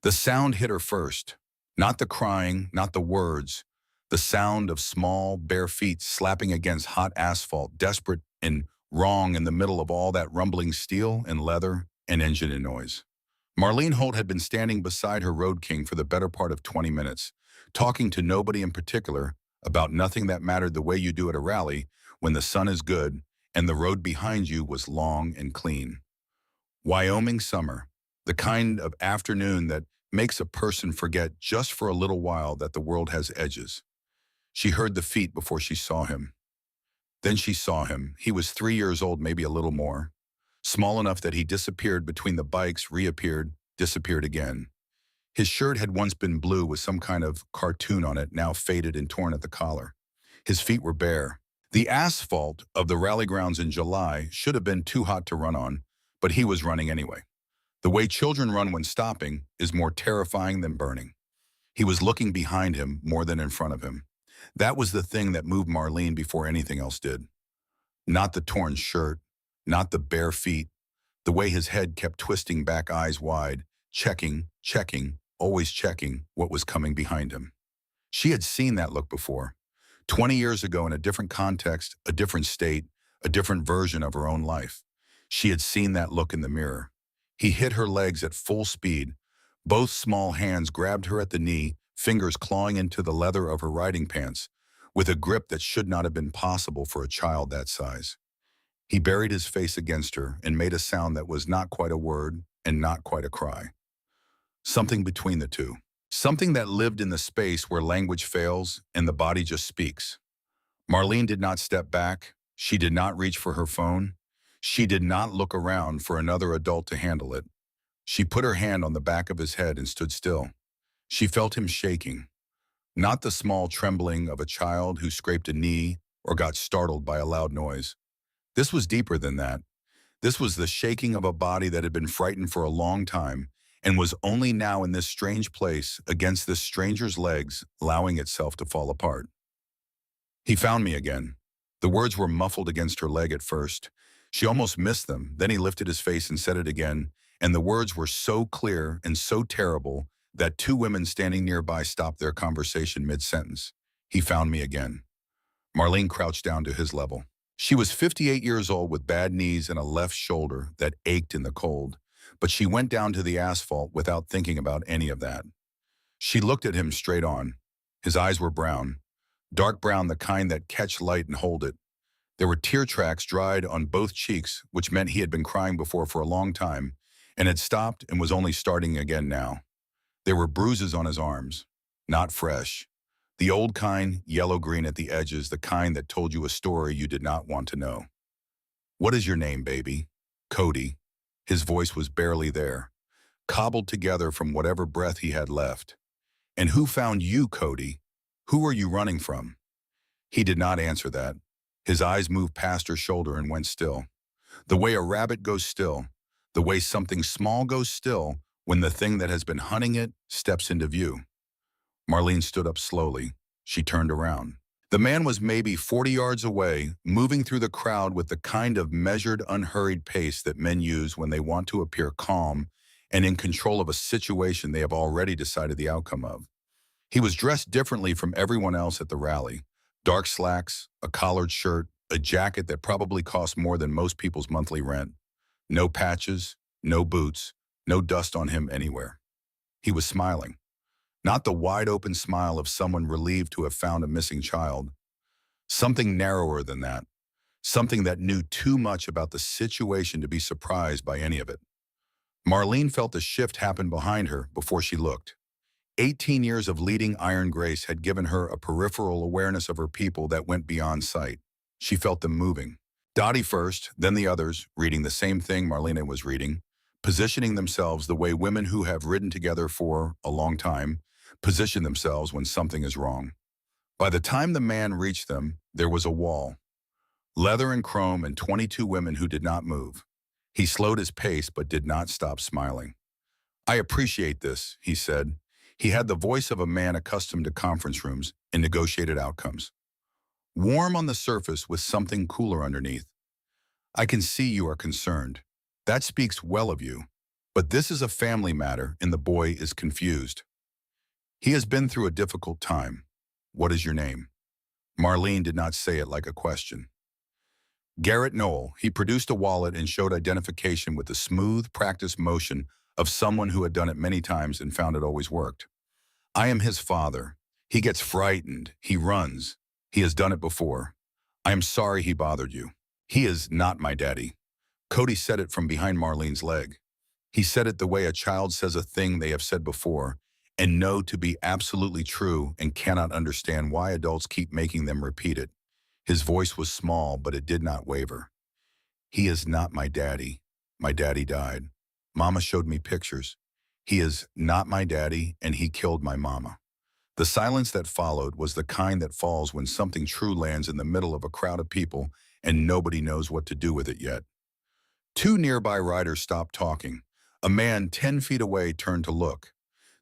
The sound hit her first. Not the crying, not the words. The sound of small, bare feet slapping against hot asphalt, desperate and wrong in the middle of all that rumbling steel and leather and engine and noise. Marlene Holt had been standing beside her road king for the better part of 20 minutes, talking to nobody in particular about nothing that mattered the way you do at a rally when the sun is good and the road behind you was long and clean. Wyoming summer, the kind of afternoon that makes a person forget just for a little while that the world has edges. She heard the feet before she saw him. Then she saw him. He was 3 years old, maybe a little more. Small enough that he disappeared between the bikes, reappeared, disappeared again. His shirt had once been blue with some kind of cartoon on it, now faded and torn at the collar. His feet were bare. The asphalt of the rally grounds in July should have been too hot to run on, but he was running anyway. The way children run when stopping is more terrifying than burning. He was looking behind him more than in front of him. That was the thing that moved Marlene before anything else did. Not the torn shirt, not the bare feet, the way his head kept twisting back, eyes wide, checking, always checking what was coming behind him. She had seen that look before. 20 years ago in a different context, a different state, a different version of her own life. She had seen that look in the mirror. He hit her legs at full speed. Both small hands grabbed her at the knee, fingers clawing into the leather of her riding pants, with a grip that should not have been possible for a child that size. He buried his face against her and made a sound that was not quite a word and not quite a cry. Something between the two. Something that lived in the space where language fails and the body just speaks. Marlene did not step back. She did not reach for her phone. She did not look around for another adult to handle it. She put her hand on the back of his head and stood still. She felt him shaking. Not the small trembling of a child who scraped a knee or got startled by a loud noise. This was deeper than that. This was the shaking of a body that had been frightened for a long time and was only now in this strange place against this stranger's legs, allowing itself to fall apart. He found me again. The words were muffled against her leg at first. She almost missed them. Then he lifted his face and said it again, and the words were so clear and so terrible that two women standing nearby stopped their conversation mid-sentence. He found me again. Marlene crouched down to his level. She was 58 years old with bad knees and a left shoulder that ached in the cold, but she went down to the asphalt without thinking about any of that. She looked at him straight on. His eyes were brown, dark brown, the kind that catch light and hold it. There were tear tracks dried on both cheeks, which meant he had been crying before for a long time, and had stopped and was only starting again now. There were bruises on his arms, not fresh. The old kind, yellow-green at the edges, the kind that told you a story you did not want to know. "What is your name, baby?" "Cody." His voice was barely there, cobbled together from whatever breath he had left. "And who found you, Cody? Who are you running from?" He did not answer that. His eyes moved past her shoulder and went still. The way a rabbit goes still, the way something small goes still when the thing that has been hunting it steps into view. Marlene stood up slowly. She turned around. The man was maybe 40 yards away, moving through the crowd with the kind of measured, unhurried pace that men use when they want to appear calm and in control of a situation they have already decided the outcome of. He was dressed differently from everyone else at the rally. Dark slacks, a collared shirt, a jacket that probably cost more than most people's monthly rent. No patches, no boots, no dust on him anywhere. He was smiling. Not the wide-open smile of someone relieved to have found a missing child. Something narrower than that. Something that knew too much about the situation to be surprised by any of it. Marlene felt a shift happen behind her before she looked. 18 years of leading Iron Grace had given her a peripheral awareness of her people that went beyond sight. She felt them moving. Dottie first, then the others, reading the same thing Marlene was reading, positioning themselves the way women who have ridden together for a long time position themselves when something is wrong. By the time the man reached them, there was a wall. Leather and chrome and 22 women who did not move. He slowed his pace but did not stop smiling. "I appreciate this," he said. He had the voice of a man accustomed to conference rooms and negotiated outcomes. Warm on the surface with something cooler underneath. "I can see you are concerned. That speaks well of you. But this is a family matter, and the boy is confused. He has been through a difficult time. What is your name? Marlene did not say it like a question. Garrett Knoll, he produced a wallet and showed identification with the smooth, practiced motion of someone who had done it many times and found it always worked. I am his father. He gets frightened. He runs. He has done it before. I am sorry he bothered you. He is not my daddy. Cody said it from behind Marlene's leg. He said it the way a child says a thing they have said before and know to be absolutely true and cannot understand why adults keep making them repeat it. His voice was small, but it did not waver. He is not my daddy. My daddy died. Mama showed me pictures. He is not my daddy, and he killed my mama. The silence that followed was the kind that falls when something true lands in the middle of a crowd of people and nobody knows what to do with it yet. Two nearby riders stopped talking. A man 10 feet away turned to look.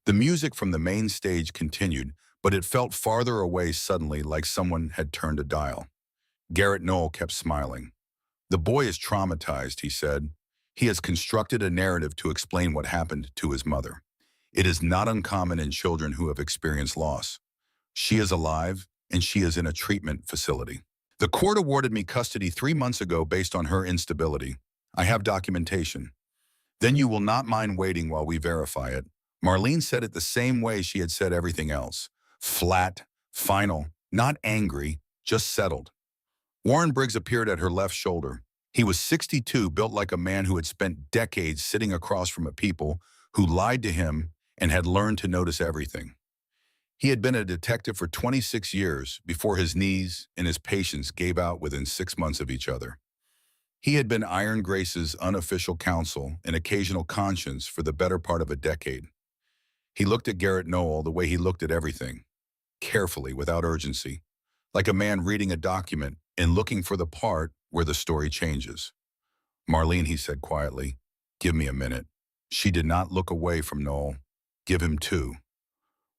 The music from the main stage continued, but it felt farther away suddenly, like someone had turned a dial. Garrett Knoll kept smiling. The boy is traumatized, he said. He has constructed a narrative to explain what happened to his mother. It is not uncommon in children who have experienced loss. She is alive, and she is in a treatment facility. The court awarded me custody 3 months ago based on her instability. I have documentation. Then you will not mind waiting while we verify it. Marlene said it the same way she had said everything else. Flat, final, not angry, just settled. Warren Briggs appeared at her left shoulder. He was 62, built like a man who had spent decades sitting across from a people who lied to him and had learned to notice everything. He had been a detective for 26 years before his knees and his patience gave out within 6 months of each other. He had been Iron Grace's unofficial counsel and occasional conscience for the better part of a decade. He looked at Garrett Knoll the way he looked at everything, carefully, without urgency, like a man reading a document and looking for the part where the story changes. Marlene, he said quietly, give me a minute. She did not look away from Knoll. Give him 2.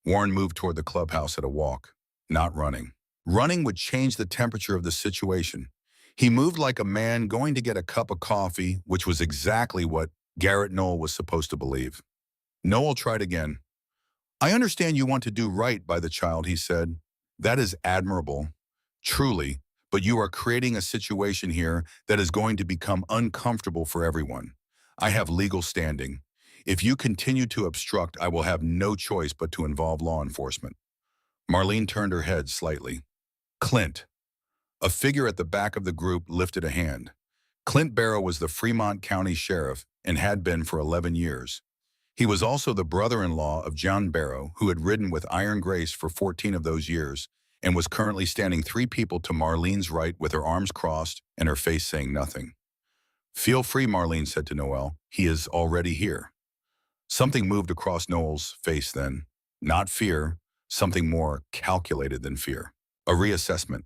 Warren moved toward the clubhouse at a walk, not running. Running would change the temperature of the situation. He moved like a man going to get a cup of coffee, which was exactly what Garrett Knoll was supposed to believe. Knoll tried again. I understand you want to do right by the child, he said. That is admirable, truly, but you are creating a situation here that is going to become uncomfortable for everyone. I have legal standing. If you continue to obstruct, I will have no choice but to involve law enforcement. Marlene turned her head slightly. Clint. A figure at the back of the group lifted a hand. Clint Barrow was the Fremont County Sheriff and had been for 11 years. He was also the brother-in-law of John Barrow, who had ridden with Iron Grace for 14 of those years and was currently standing 3 people to Marlene's right with her arms crossed and her face saying nothing. Feel free, Marlene said to Noel. He is already here. Something moved across Noel's face then. Not fear, something more calculated than fear. A reassessment.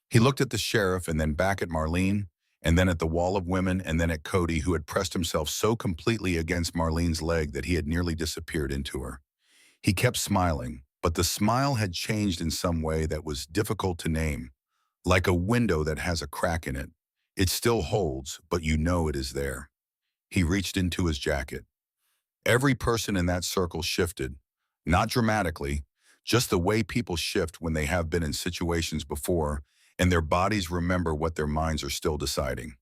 He looked at the sheriff and then back at Marlene, and then at the wall of women and then at Cody, who had pressed himself so completely against Marlene's leg that he had nearly disappeared into her. He kept smiling, but the smile had changed in some way that was difficult to name. Like a window that has a crack in it. It still holds, but you know it is there. He reached into his jacket. Every person in that circle shifted, not dramatically, just the way people shift when they have been in situations before and their bodies remember what their minds are still deciding.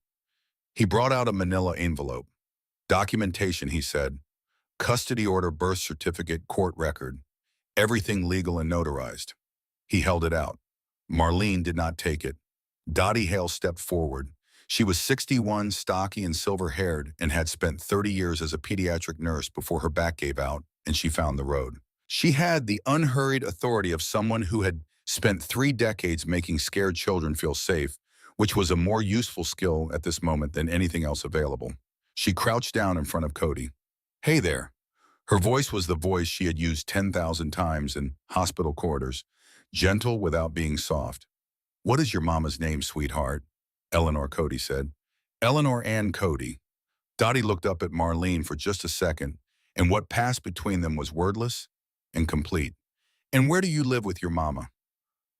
He brought out a manila envelope. Documentation, he said. Custody order, birth certificate, court record. Everything legal and notarized. He held it out. Marlene did not take it. Dottie Hale stepped forward. She was 61, stocky and silver-haired, and had spent 30 years as a pediatric nurse before her back gave out and she found the road. She had the unhurried authority of someone who had spent 3 decades making scared children feel safe, which was a more useful skill at this moment than anything else available. She crouched down in front of Cody. Hey there. Her voice was the voice she had used 10,000 times in hospital corridors, gentle without being soft. What is your mama's name, sweetheart? Eleanor, Cody said. Eleanor Ann Cody. Dottie looked up at Marlene for just a second, and what passed between them was wordless and complete. And where do you live with your mama?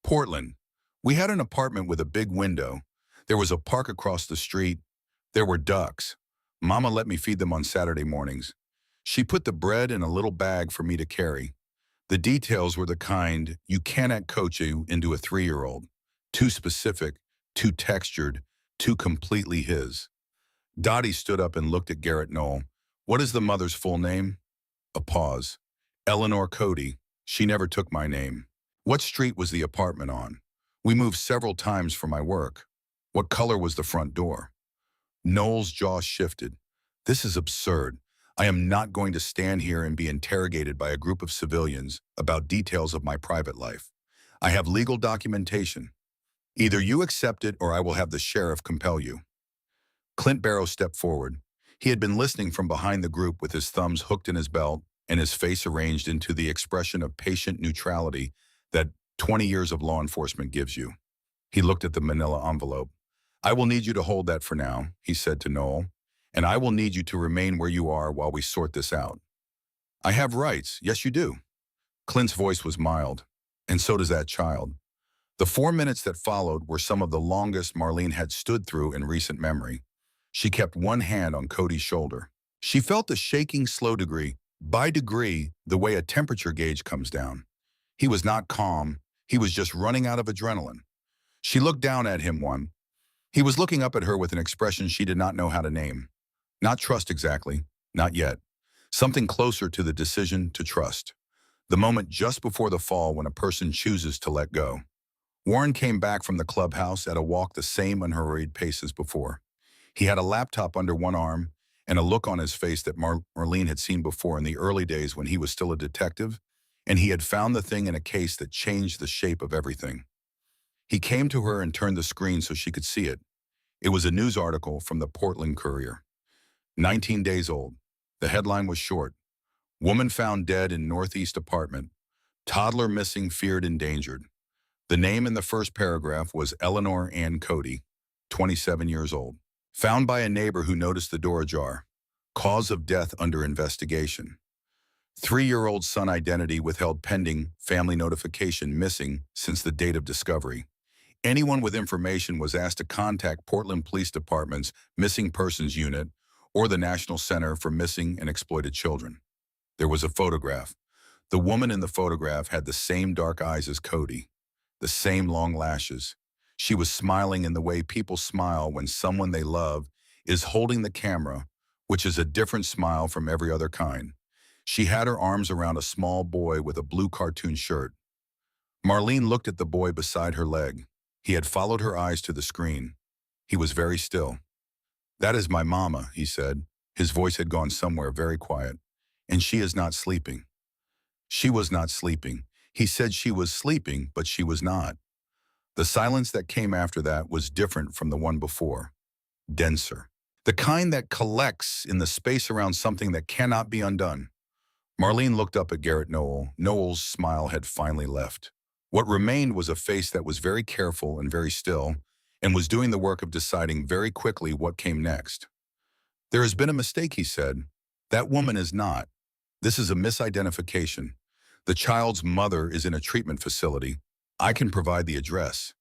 Portland. We had an apartment with a big window. There was a park across the street. There were ducks. Mama let me feed them on Saturday mornings. She put the bread in a little bag for me to carry. The details were the kind you cannot coach you into a 3-year-old. Too specific, too textured, too completely his. Dottie stood up and looked at Garrett Knoll. What is the mother's full name? A pause. Eleanor Cody. She never took my name. What street was the apartment on? We moved several times for my work. What color was the front door? Knoll's jaw shifted. This is absurd. I am not going to stand here and be interrogated by a group of civilians about details of my private life. I have legal documentation. Either you accept it or I will have the sheriff compel you. Clint Barrow stepped forward. He had been listening from behind the group with his thumbs hooked in his belt and his face arranged into the expression of patient neutrality that 20 years of law enforcement gives you. He looked at the manila envelope. I will need you to hold that for now, he said to Knoll, and I will need you to remain where you are while we sort this out. I have rights. Yes, you do. Clint's voice was mild, and so does that child. The 4 minutes that followed were some of the longest Marlene had stood through in recent memory. She kept one hand on Cody's shoulder. She felt a shaking slow degree, by degree, the way a temperature gauge comes down. He was not calm. He was just running out of adrenaline. She looked down at him one. He was looking up at her with an expression she did not know how to name. Not trust exactly, not yet. Something closer to the decision to trust. The moment just before the fall when a person chooses to let go. Warren came back from the clubhouse at a walk the same unhurried pace as before. He had a laptop under one arm and a look on his face that Marlene had seen before in the early days when he was still a detective, and he had found the thing in a case that changed the shape of everything. He came to her and turned the screen so she could see it. It was a news article from the Portland Courier. 19 days old. The headline was short. Woman found dead in Northeast apartment. Toddler missing, feared endangered. The name in the first paragraph was Eleanor Ann Cody, 27 years old. Found by a neighbor who noticed the door ajar. Cause of death under investigation. 3-year-old son identity withheld pending family notification missing since the date of discovery. Anyone with information was asked to contact Portland Police Department's Missing Persons Unit or the National Center for Missing and Exploited Children. There was a photograph. The woman in the photograph had the same dark eyes as Cody, the same long lashes. She was smiling in the way people smile when someone they love is holding the camera, which is a different smile from every other kind. She had her arms around a small boy with a blue cartoon shirt. Marlene looked at the boy beside her leg. He had followed her eyes to the screen. He was very still. That is my mama, he said. His voice had gone somewhere very quiet. And she is not sleeping. She was not sleeping. He said she was sleeping, but she was not. The silence that came after that was different from the one before. Denser. The kind that collects in the space around something that cannot be undone. Marlene looked up at Garrett Knoll. Knoll's smile had finally left. What remained was a face that was very careful and very still, and was doing the work of deciding very quickly what came next. There has been a mistake, he said. That woman is not. This is a misidentification. The child's mother is in a treatment facility. I can provide the address.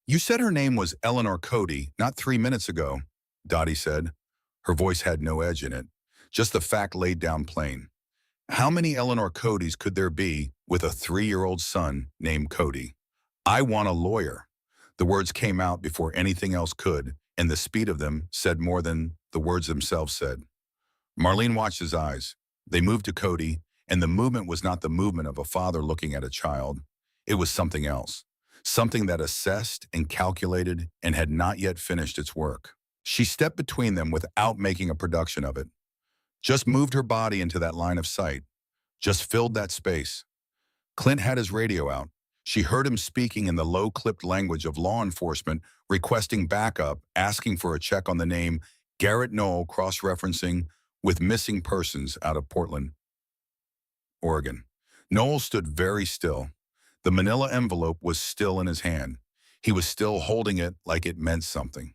You said her name was Eleanor Cody, not 3 minutes ago, Dottie said. Her voice had no edge in it, just the fact laid down plain. How many Eleanor Codys could there be with a 3-year-old son named Cody? I want a lawyer. The words came out before anything else could, and the speed of them said more than the words themselves said. Marlene watched his eyes. They moved to Cody, and the movement was not the movement of a father looking at a child. It was something else, something that assessed and calculated and had not yet finished its work. She stepped between them without making a production of it. Just moved her body into that line of sight. Just filled that space. Clint had his radio out. She heard him speaking in the low-clipped language of law enforcement, requesting backup, asking for a check on the name Garrett Knoll, cross-referencing with missing persons out of Portland, Oregon. Knoll stood very still. The manila envelope was still in his hand. He was still holding it like it meant something.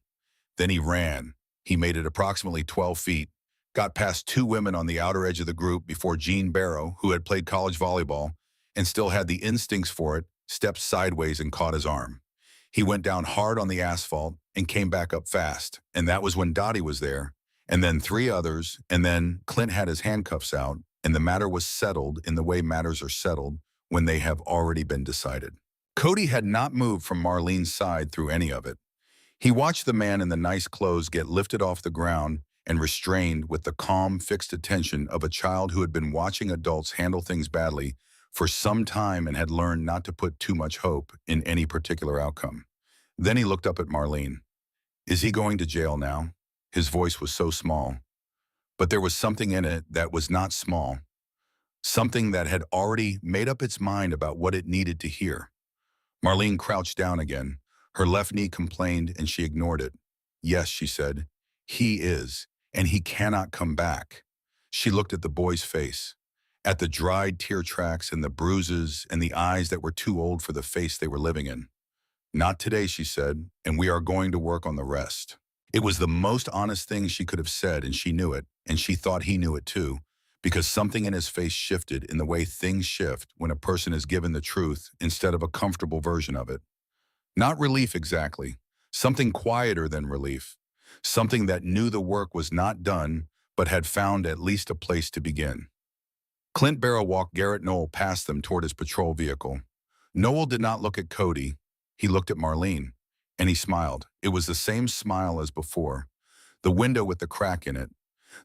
Then he ran. He made it approximately 12 feet, got past 2 women on the outer edge of the group before Gene Barrow, who had played college volleyball and still had the instincts for it, stepped sideways and caught his arm. He went down hard on the asphalt and came back up fast, and that was when Dottie was there, and then three others, and then Clint had his handcuffs out, and the matter was settled in the way matters are settled when they have already been decided. Cody had not moved from Marlene's side through any of it. He watched the man in the nice clothes get lifted off the ground and restrained with the calm, fixed attention of a child who had been watching adults handle things badly for some time and had learned not to put too much hope in any particular outcome. Then he looked up at Marlene. Is he going to jail now? His voice was so small, but there was something in it that was not small, something that had already made up its mind about what it needed to hear. Marlene crouched down again. Her left knee complained and she ignored it. Yes, she said, he is, and he cannot come back. She looked at the boy's face, at the dried tear tracks and the bruises and the eyes that were too old for the face they were living in. Not today, she said, and we are going to work on the rest. It was the most honest thing she could have said, and she knew it, and she thought he knew it too, because something in his face shifted in the way things shift when a person is given the truth instead of a comfortable version of it. Not relief exactly, something quieter than relief, something that knew the work was not done but had found at least a place to begin. Clint Barrow walked Garrett Knoll past them toward his patrol vehicle. Knoll did not look at Cody. He looked at Marlene, and he smiled. It was the same smile as before, the window with the crack in it,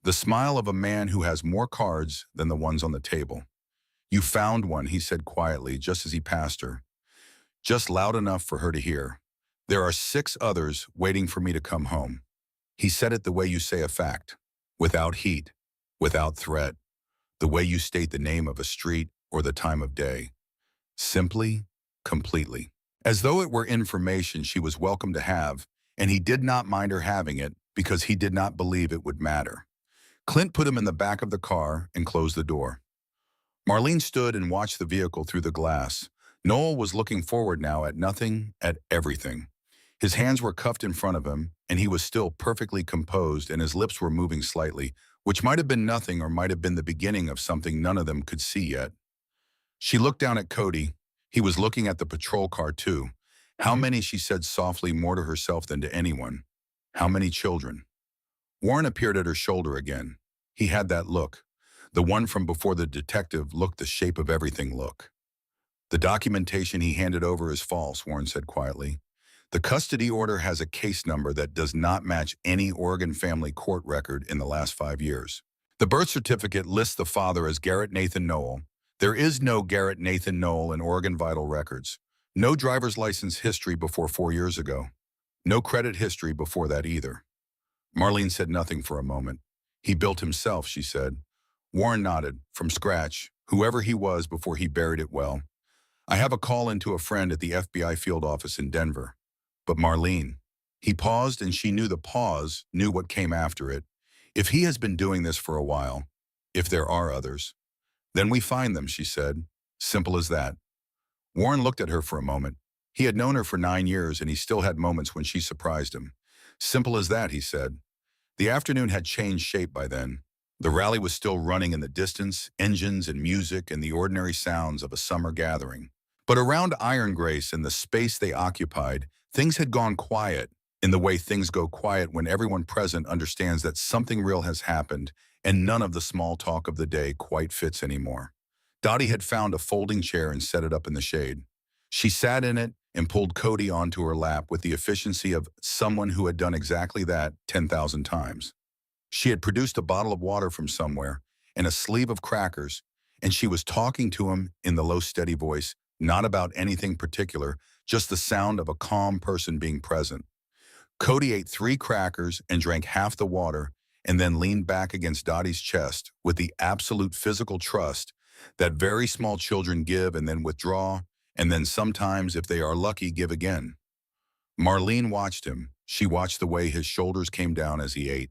the smile of a man who has more cards than the ones on the table. You found one, he said quietly, just as he passed her, just loud enough for her to hear. There are 6 others waiting for me to come home. He said it the way you say a fact, without heat, without threat, the way you state the name of a street or the time of day. Simply, completely. As though it were information she was welcome to have, and he did not mind her having it because he did not believe it would matter. Clint put him in the back of the car and closed the door. Marlene stood and watched the vehicle through the glass. Noel was looking forward now at nothing, at everything. His hands were cuffed in front of him, and he was still perfectly composed, and his lips were moving slightly, which might have been nothing or might have been the beginning of something none of them could see yet. She looked down at Cody. He was looking at the patrol car too. How many, she said softly, more to herself than to anyone. How many children? Warren appeared at her shoulder again. He had that look, the one from before the detective looked the shape of everything look. The documentation he handed over is false, Warren said quietly. The custody order has a case number that does not match any Oregon family court record in the last 5 years. The birth certificate lists the father as Garrett Nathan Knoll. There is no Garrett Nathan Knoll in Oregon vital records. No driver's license history before 4 years ago. No credit history before that either. Marlene said nothing for a moment. He built himself, she said. Warren nodded, from scratch, whoever he was before he buried it well. I have a call into a friend at the FBI field office in Denver. But Marlene, he paused, and she knew the pause, knew what came after it. If he has been doing this for a while, if there are others, then we find them, she said. Simple as that. Warren looked at her for a moment. He had known her for 9 years, and he still had moments when she surprised him. Simple as that, he said. The afternoon had changed shape by then. The rally was still running in the distance, engines and music and the ordinary sounds of a summer gathering. But around Iron Grace and the space they occupied, things had gone quiet, in the way things go quiet when everyone present understands that something real has happened and none of the small talk of the day quite fits anymore. Dottie had found a folding chair and set it up in the shade. She sat in it and pulled Cody onto her lap with the efficiency of someone who had done exactly that 10,000 times. She had produced a bottle of water from somewhere and a sleeve of crackers, and she was talking to him in the low, steady voice, not about anything particular, just the sound of a calm person being present. Cody ate 3 crackers and drank half the water and then leaned back against Dottie's chest with the absolute physical trust that very small children give and then withdraw, and then sometimes, if they are lucky, give again. Marlene watched him. She watched the way his shoulders came down as he ate,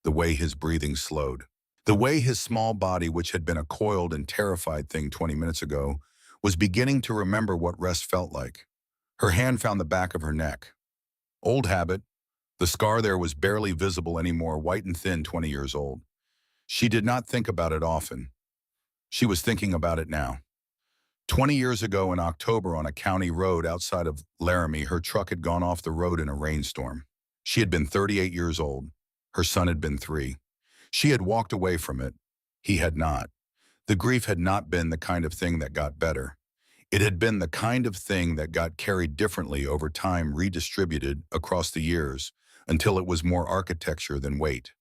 the way his breathing slowed, the way his small body, which had been a coiled and terrified thing 20 minutes ago, was beginning to remember what rest felt like. Her hand found the back of her neck. Old habit. The scar there was barely visible anymore, white and thin, 20 years old. She did not think about it often. She was thinking about it now. 20 years ago in October on a county road outside of Laramie, her truck had gone off the road in a rainstorm. She had been 38 years old. Her son had been 3. She had walked away from it. He had not. The grief had not been the kind of thing that got better. It had been the kind of thing that got carried differently over time, redistributed across the years, until it was more architecture than weight.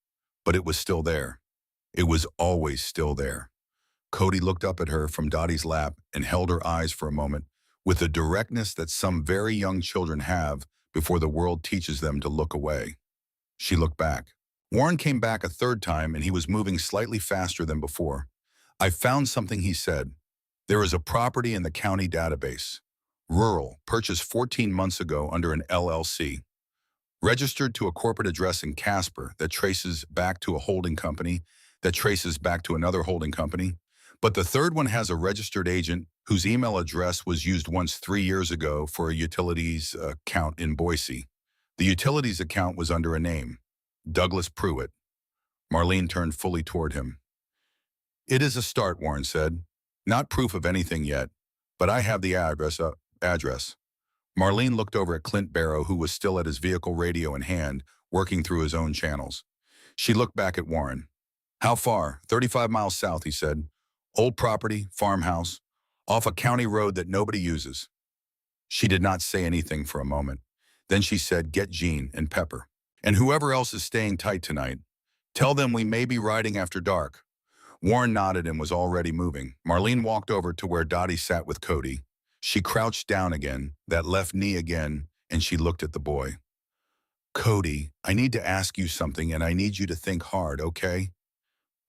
But it was still there. It was always still there. Cody looked up at her from Dottie's lap and held her eyes for a moment with the directness that some very young children have before the world teaches them to look away. She looked back. Warren came back a third time and he was moving slightly faster than before. I found something, he said. There is a property in the county database. Rural, purchased 14 months ago under an LLC. Registered to a corporate address in Casper that traces back to a holding company, that traces back to another holding company. But the third one has a registered agent whose email address was used once 3 years ago for a utilities account in Boise. The utilities account was under a name, Douglas Pruitt. Marlene turned fully toward him. It is a start, Warren said. Not proof of anything yet, but I have the address. Marlene looked over at Clint Barrow, who was still at his vehicle radio in hand, working through his own channels. She looked back at Warren. How far? 35 miles south, he said. Old property, farmhouse, off a county road that nobody uses. She did not say anything for a moment. Then she said, get Jean and Pepper. And whoever else is staying tight tonight, tell them we may be riding after dark. Warren nodded and was already moving. Marlene walked over to where Dottie sat with Cody. She crouched down again, that left knee again, and she looked at the boy. Cody, I need to ask you something and I need you to think hard, okay?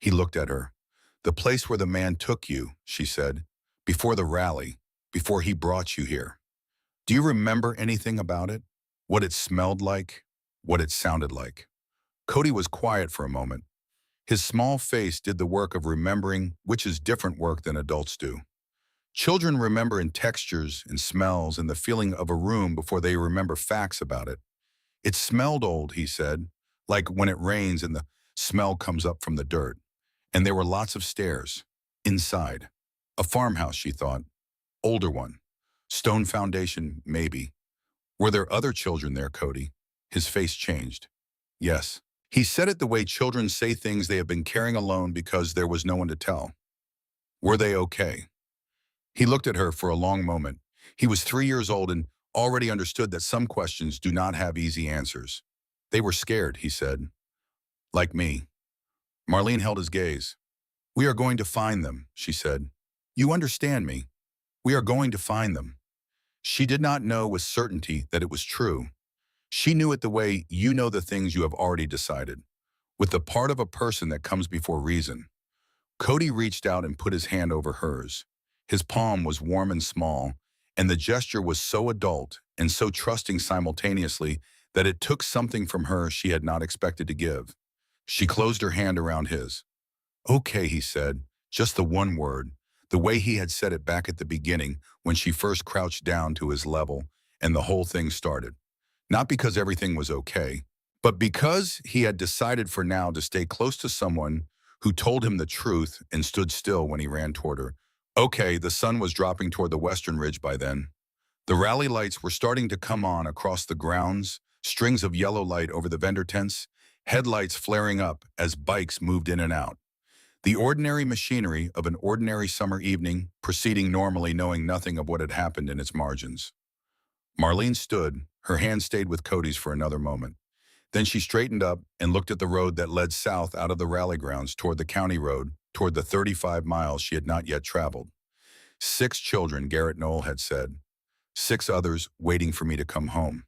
He looked at her. The place where the man took you, she said, before the rally, before he brought you here. Do you remember anything about it? What it smelled like? What it sounded like? Cody was quiet for a moment. His small face did the work of remembering, which is different work than adults do. Children remember in textures and smells and the feeling of a room before they remember facts about it. It smelled old, he said, like when it rains and the smell comes up from the dirt. And there were lots of stairs. Inside. A farmhouse, she thought. Older one. Stone foundation, maybe. Were there other children there, Cody? His face changed. Yes. He said it the way children say things they have been carrying alone because there was no one to tell. Were they okay? He looked at her for a long moment. He was 3 years old and already understood that some questions do not have easy answers. They were scared, he said. Like me. Marlene held his gaze. We are going to find them, she said. You understand me. We are going to find them. She did not know with certainty that it was true. She knew it the way you know the things you have already decided, with the part of a person that comes before reason. Cody reached out and put his hand over hers. His palm was warm and small, and the gesture was so adult and so trusting simultaneously that it took something from her she had not expected to give. She closed her hand around his. Okay, he said, just the one word, the way he had said it back at the beginning when she first crouched down to his level and the whole thing started. Not because everything was okay, but because he had decided for now to stay close to someone who told him the truth and stood still when he ran toward her. Okay, the sun was dropping toward the western ridge by then. The rally lights were starting to come on across the grounds, strings of yellow light over the vendor tents, headlights flaring up as bikes moved in and out. The ordinary machinery of an ordinary summer evening, proceeding normally knowing nothing of what had happened in its margins. Marlene stood, her hand stayed with Cody's for another moment. Then she straightened up and looked at the road that led south out of the rally grounds toward the county road, toward the 35 miles she had not yet traveled. 6 children, Garrett Knoll had said. 6 others waiting for me to come home.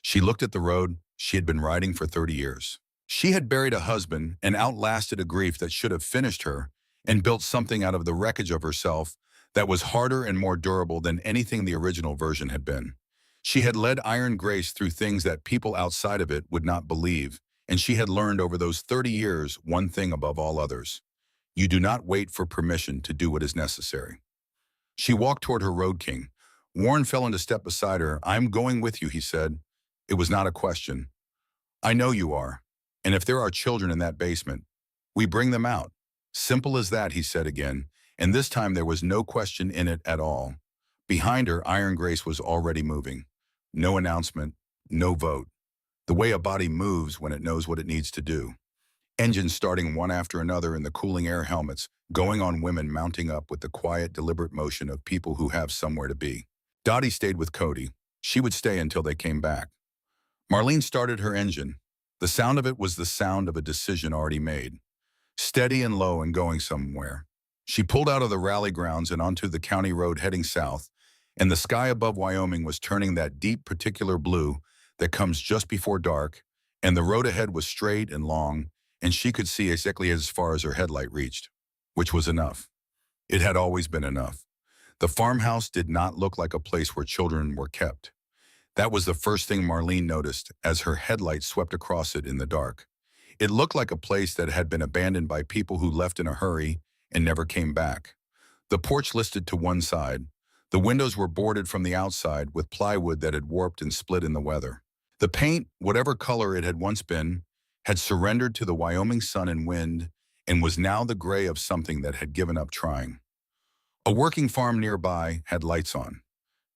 She looked at the road she had been riding for 30 years. She had buried a husband and outlasted a grief that should have finished her and built something out of the wreckage of herself that was harder and more durable than anything the original version had been. She had led Iron Grace through things that people outside of it would not believe, and she had learned over those 30 years one thing above all others. You do not wait for permission to do what is necessary. She walked toward her road king. Warren fell into step beside her. I'm going with you, he said. It was not a question. I know you are. And if there are children in that basement, we bring them out. Simple as that, he said again, and this time there was no question in it at all. Behind her, Iron Grace was already moving. No announcement, no vote. the way a body moves when it knows what it needs to do. Engines starting one after another in the cooling air helmets, going on, women mounting up with the quiet, deliberate motion of people who have somewhere to be. Dottie stayed with Cody. She would stay until they came back. Marlene started her engine. The sound of it was the sound of a decision already made, steady and low and going somewhere. She pulled out of the rally grounds and onto the county road heading south, and the sky above Wyoming was turning that deep particular blue that comes just before dark, and the road ahead was straight and long, and she could see exactly as far as her headlight reached, which was enough. It had always been enough. The farmhouse did not look like a place where children were kept. That was the first thing Marlene noticed as her headlight swept across it in the dark. It looked like a place that had been abandoned by people who left in a hurry and never came back. The porch listed to one side. The windows were boarded from the outside with plywood that had warped and split in the weather. The paint, whatever color it had once been, had surrendered to the Wyoming sun and wind and was now the gray of something that had given up trying. A working farm nearby had lights on.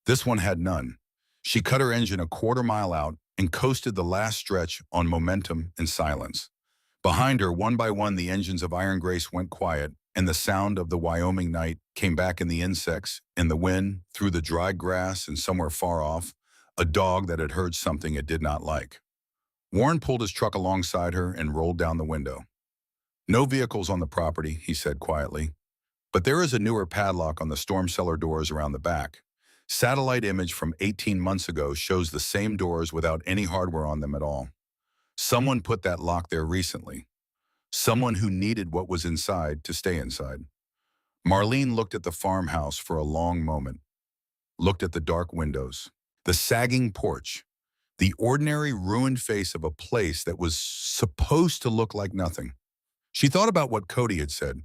This one had none. She cut her engine a quarter-mile out and coasted the last stretch on momentum and silence. Behind her, one by one, the engines of Iron Grace went quiet, and the sound of the Wyoming night came back in the insects, in the wind, through the dry grass, and somewhere far off, a dog that had heard something it did not like. Warren pulled his truck alongside her and rolled down the window. "No vehicles on the property," he said quietly. "But there is a newer padlock on the storm cellar doors around the back. Satellite image from 18 months ago shows the same doors without any hardware on them at all. Someone put that lock there recently. Someone who needed what was inside to stay inside." Marlene looked at the farmhouse for a long moment, looked at the dark windows, the sagging porch, the ordinary ruined face of a place that was supposed to look like nothing. She thought about what Cody had said.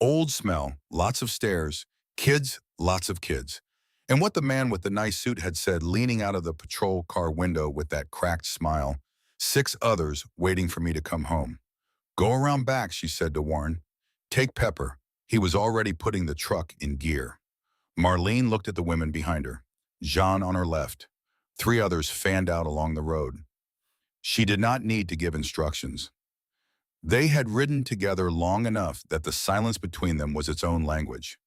Old smell, lots of stairs, kids, lots of kids. And what the man with the nice suit had said, leaning out of the patrol car window with that cracked smile. 6 others waiting for me to come home. "Go around back," she said to Warren. "Take Pepper." He was already putting the truck in gear. Marlene looked at the women behind her. Jean on her left. 3 others fanned out along the road. She did not need to give instructions. They had ridden together long enough that the silence between them was its own language.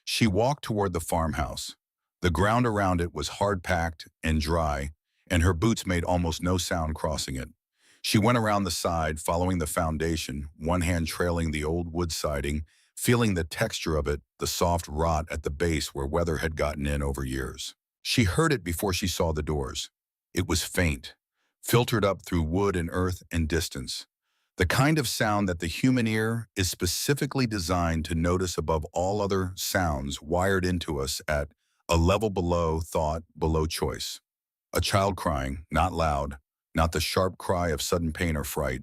She walked toward the farmhouse. The ground around it was hard-packed and dry, and her boots made almost no sound crossing it. She went around the side, following the foundation, one hand trailing the old wood siding, feeling the texture of it, the soft rot at the base where weather had gotten in over years. She heard it before she saw the doors. It was faint, filtered up through wood and earth and distance. The kind of sound that the human ear is specifically designed to notice above all other sounds wired into us at a level below thought, below choice. A child crying, not loud, not the sharp cry of sudden pain or fright.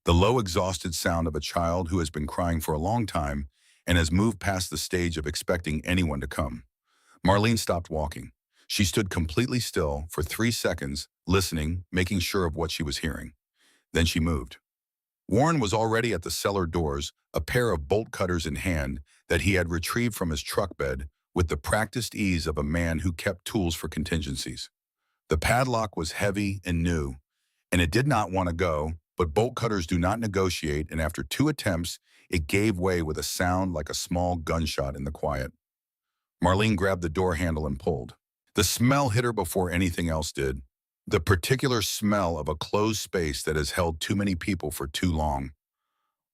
The low, exhausted sound of a child who has been crying for a long time and has moved past the stage of expecting anyone to come. Marlene stopped walking. She stood completely still for 3 seconds, listening, making sure of what she was hearing. Then she moved. Warren was already at the cellar doors, a pair of bolt cutters in hand that he had retrieved from his truck bed with the practiced ease of a man who kept tools for contingencies. The padlock was heavy and new, and it did not want to go, but bolt cutters do not negotiate, and after 2 attempts, it gave way with a sound like a small gunshot in the quiet. Marlene grabbed the door handle and pulled. The smell hit her before anything else did. The particular smell of a closed space that has held too many people for too long.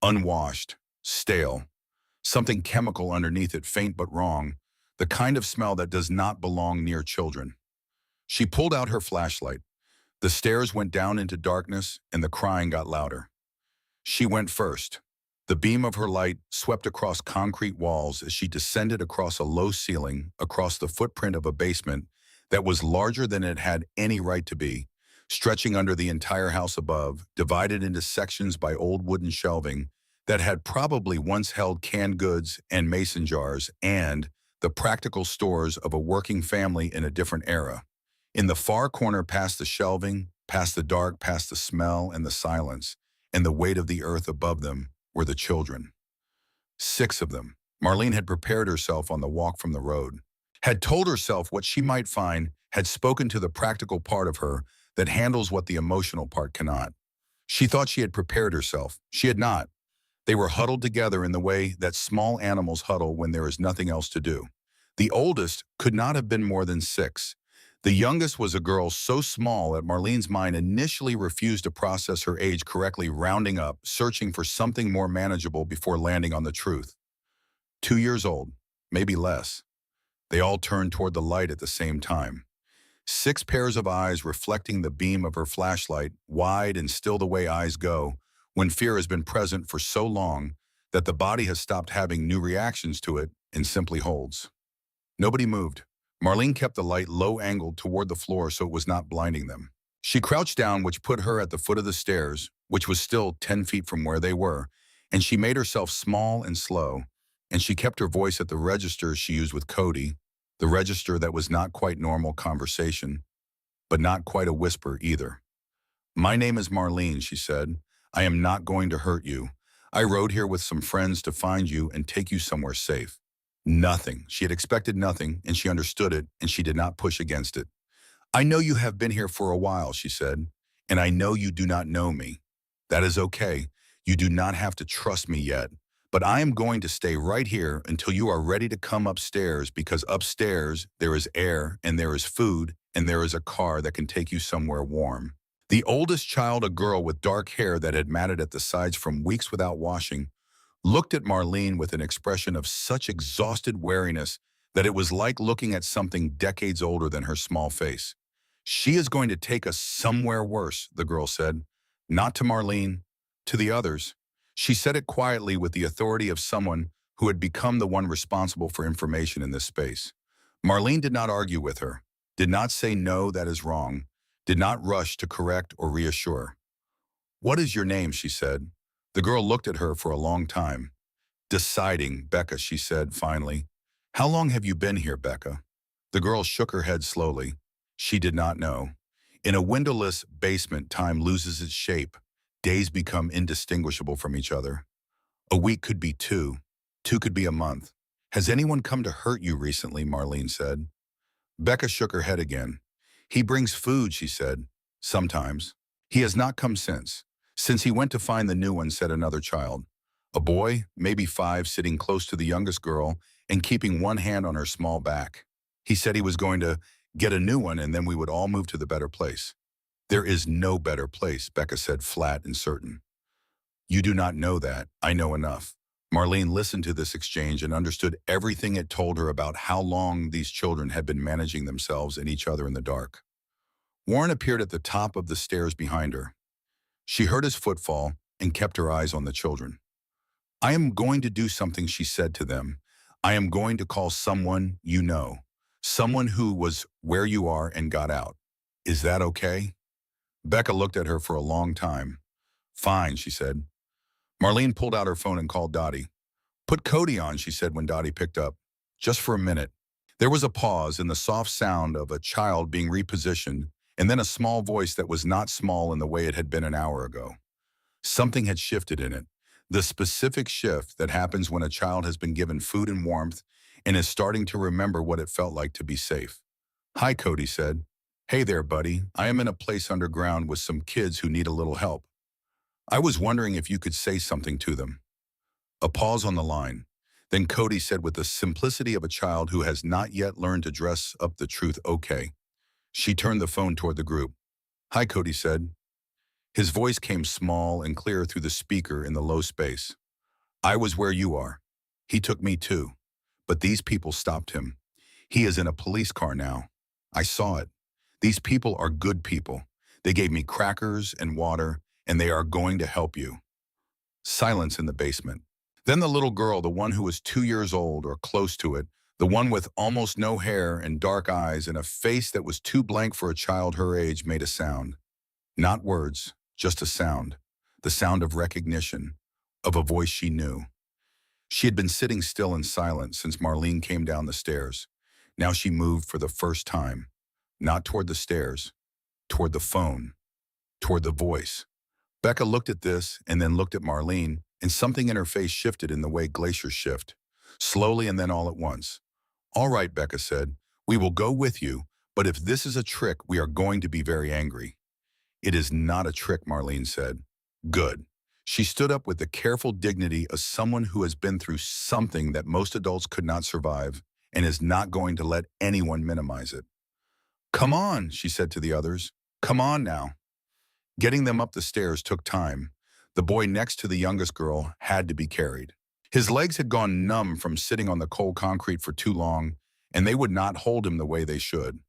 Unwashed, stale, something chemical underneath it, faint but wrong, the kind of smell that does not belong near children. She pulled out her flashlight. The stairs went down into darkness and the crying got louder. She went first. The beam of her light swept across concrete walls as she descended across a low ceiling, across the footprint of a basement that was larger than it had any right to be, stretching under the entire house above, divided into sections by old wooden shelving that had probably once held canned goods and mason jars and the practical stores of a working family in a different era. In the far corner, past the shelving, past the dark, past the smell and the silence, and the weight of the earth above them, were the children. 6 of them. Marlene had prepared herself on the walk from the road, had told herself what she might find, had spoken to the practical part of her that handles what the emotional part cannot. She thought she had prepared herself. She had not. They were huddled together in the way that small animals huddle when there is nothing else to do. The oldest could not have been more than 6. The youngest was a girl so small that Marlene's mind initially refused to process her age correctly, rounding up, searching for something more manageable before landing on the truth. 2 years old, maybe less. They all turned toward the light at the same time. 6 pairs of eyes reflecting the beam of her flashlight, wide and still the way eyes go, when fear has been present for so long that the body has stopped having new reactions to it and simply holds. Nobody moved. Marlene kept the light low-angled toward the floor so it was not blinding them. She crouched down, which put her at the foot of the stairs, which was still 10 feet from where they were, and she made herself small and slow, and she kept her voice at the register she used with Cody, the register that was not quite normal conversation, but not quite a whisper either. "My name is Marlene," she said. "I am not going to hurt you. I rode here with some friends to find you and take you somewhere safe." Nothing. She had expected nothing, and she understood it, and she did not push against it. "I know you have been here for a while," she said, "and I know you do not know me. That is okay. You do not have to trust me yet. But I am going to stay right here until you are ready to come upstairs, because upstairs there is air and there is food and there is a car that can take you somewhere warm." The oldest child, a girl with dark hair that had matted at the sides from weeks without washing, looked at Marlene with an expression of such exhausted weariness that it was like looking at something decades older than her small face. "She is going to take us somewhere worse," the girl said. Not to Marlene, to the others. She said it quietly with the authority of someone who had become the one responsible for information in this space. Marlene did not argue with her, did not say no, that is wrong, did not rush to correct or reassure. "What is your name?" she said. The girl looked at her for a long time. "Deciding, Becca," she said finally. "How long have you been here, Becca?" The girl shook her head slowly. She did not know. In a windowless basement, time loses its shape. Days become indistinguishable from each other. A week could be 2. 2 could be a month. "Has anyone come to hurt you recently?" Marlene said. Becca shook her head again. "He brings food," she said. "Sometimes. He has not come since. Since he went to find the new one," said another child. A boy, maybe 5, sitting close to the youngest girl and keeping one hand on her small back. "He said he was going to get a new one and then we would all move to the better place." "There is no better place," Becca said, flat and certain. "You do not know that. I know enough." Marlene listened to this exchange and understood everything it told her about how long these children had been managing themselves and each other in the dark. Warren appeared at the top of the stairs behind her. She heard his footfall and kept her eyes on the children. "I am going to do something," she said to them. "I am going to call someone you know, someone who was where you are and got out. Is that okay?" Becca looked at her for a long time. "Fine," she said. Marlene pulled out her phone and called Dottie. "Put Cody on," she said when Dottie picked up. "Just for a minute." There was a pause and the soft sound of a child being repositioned, and then a small voice that was not small in the way it had been an hour ago. Something had shifted in it. The specific shift that happens when a child has been given food and warmth and is starting to remember what it felt like to be safe. "Hi," Cody said. "Hey there, buddy. I am in a place underground with some kids who need a little help. I was wondering if you could say something to them." A pause on the line. Then Cody said with the simplicity of a child who has not yet learned to dress up the truth, "Okay." She turned the phone toward the group. "Hi," Cody said. His voice came small and clear through the speaker in the low space. "I was where you are. He took me too. But these people stopped him. He is in a police car now. I saw it. These people are good people. They gave me crackers and water, and they are going to help you." Silence in the basement. Then the little girl, the one who was 2 years old or close to it, the one with almost no hair and dark eyes and a face that was too blank for a child her age, made a sound. Not words, just a sound. The sound of recognition, of a voice she knew. She had been sitting still in silence since Marlene came down the stairs. Now she moved for the first time, not toward the stairs, toward the phone, toward the voice. Becca looked at this and then looked at Marlene, and something in her face shifted in the way glaciers shift, slowly and then all at once. "All right," Becca said, "we will go with you, but if this is a trick, we are going to be very angry." It is not a trick, Marlene said. Good. She stood up with the careful dignity of someone who has been through something that most adults could not survive and is not going to let anyone minimize it. Come on, she said to the others. Come on now. Getting them up the stairs took time. The boy next to the youngest girl had to be carried. His legs had gone numb from sitting on the cold concrete for too long, and they would not hold him the way they should.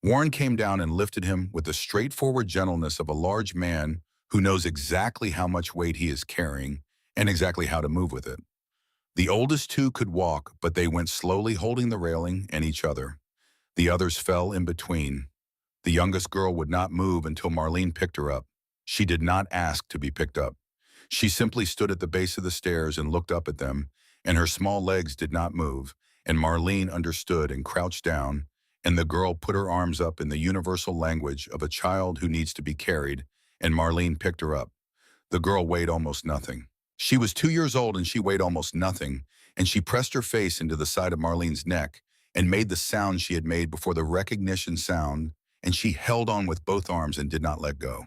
Warren came down and lifted him with the straightforward gentleness of a large man who knows exactly how much weight he is carrying and exactly how to move with it. The oldest two could walk, but they went slowly, holding the railing and each other. The others fell in between. The youngest girl would not move until Marlene picked her up. She did not ask to be picked up. She simply stood at the base of the stairs and looked up at them, and her small legs did not move, and Marlene understood and crouched down, and the girl put her arms up in the universal language of a child who needs to be carried, and Marlene picked her up. The girl weighed almost nothing. She was 2 years old and she weighed almost nothing, and she pressed her face into the side of Marlene's neck and made the sound she had made before the recognition sound, and she held on with both arms and did not let go.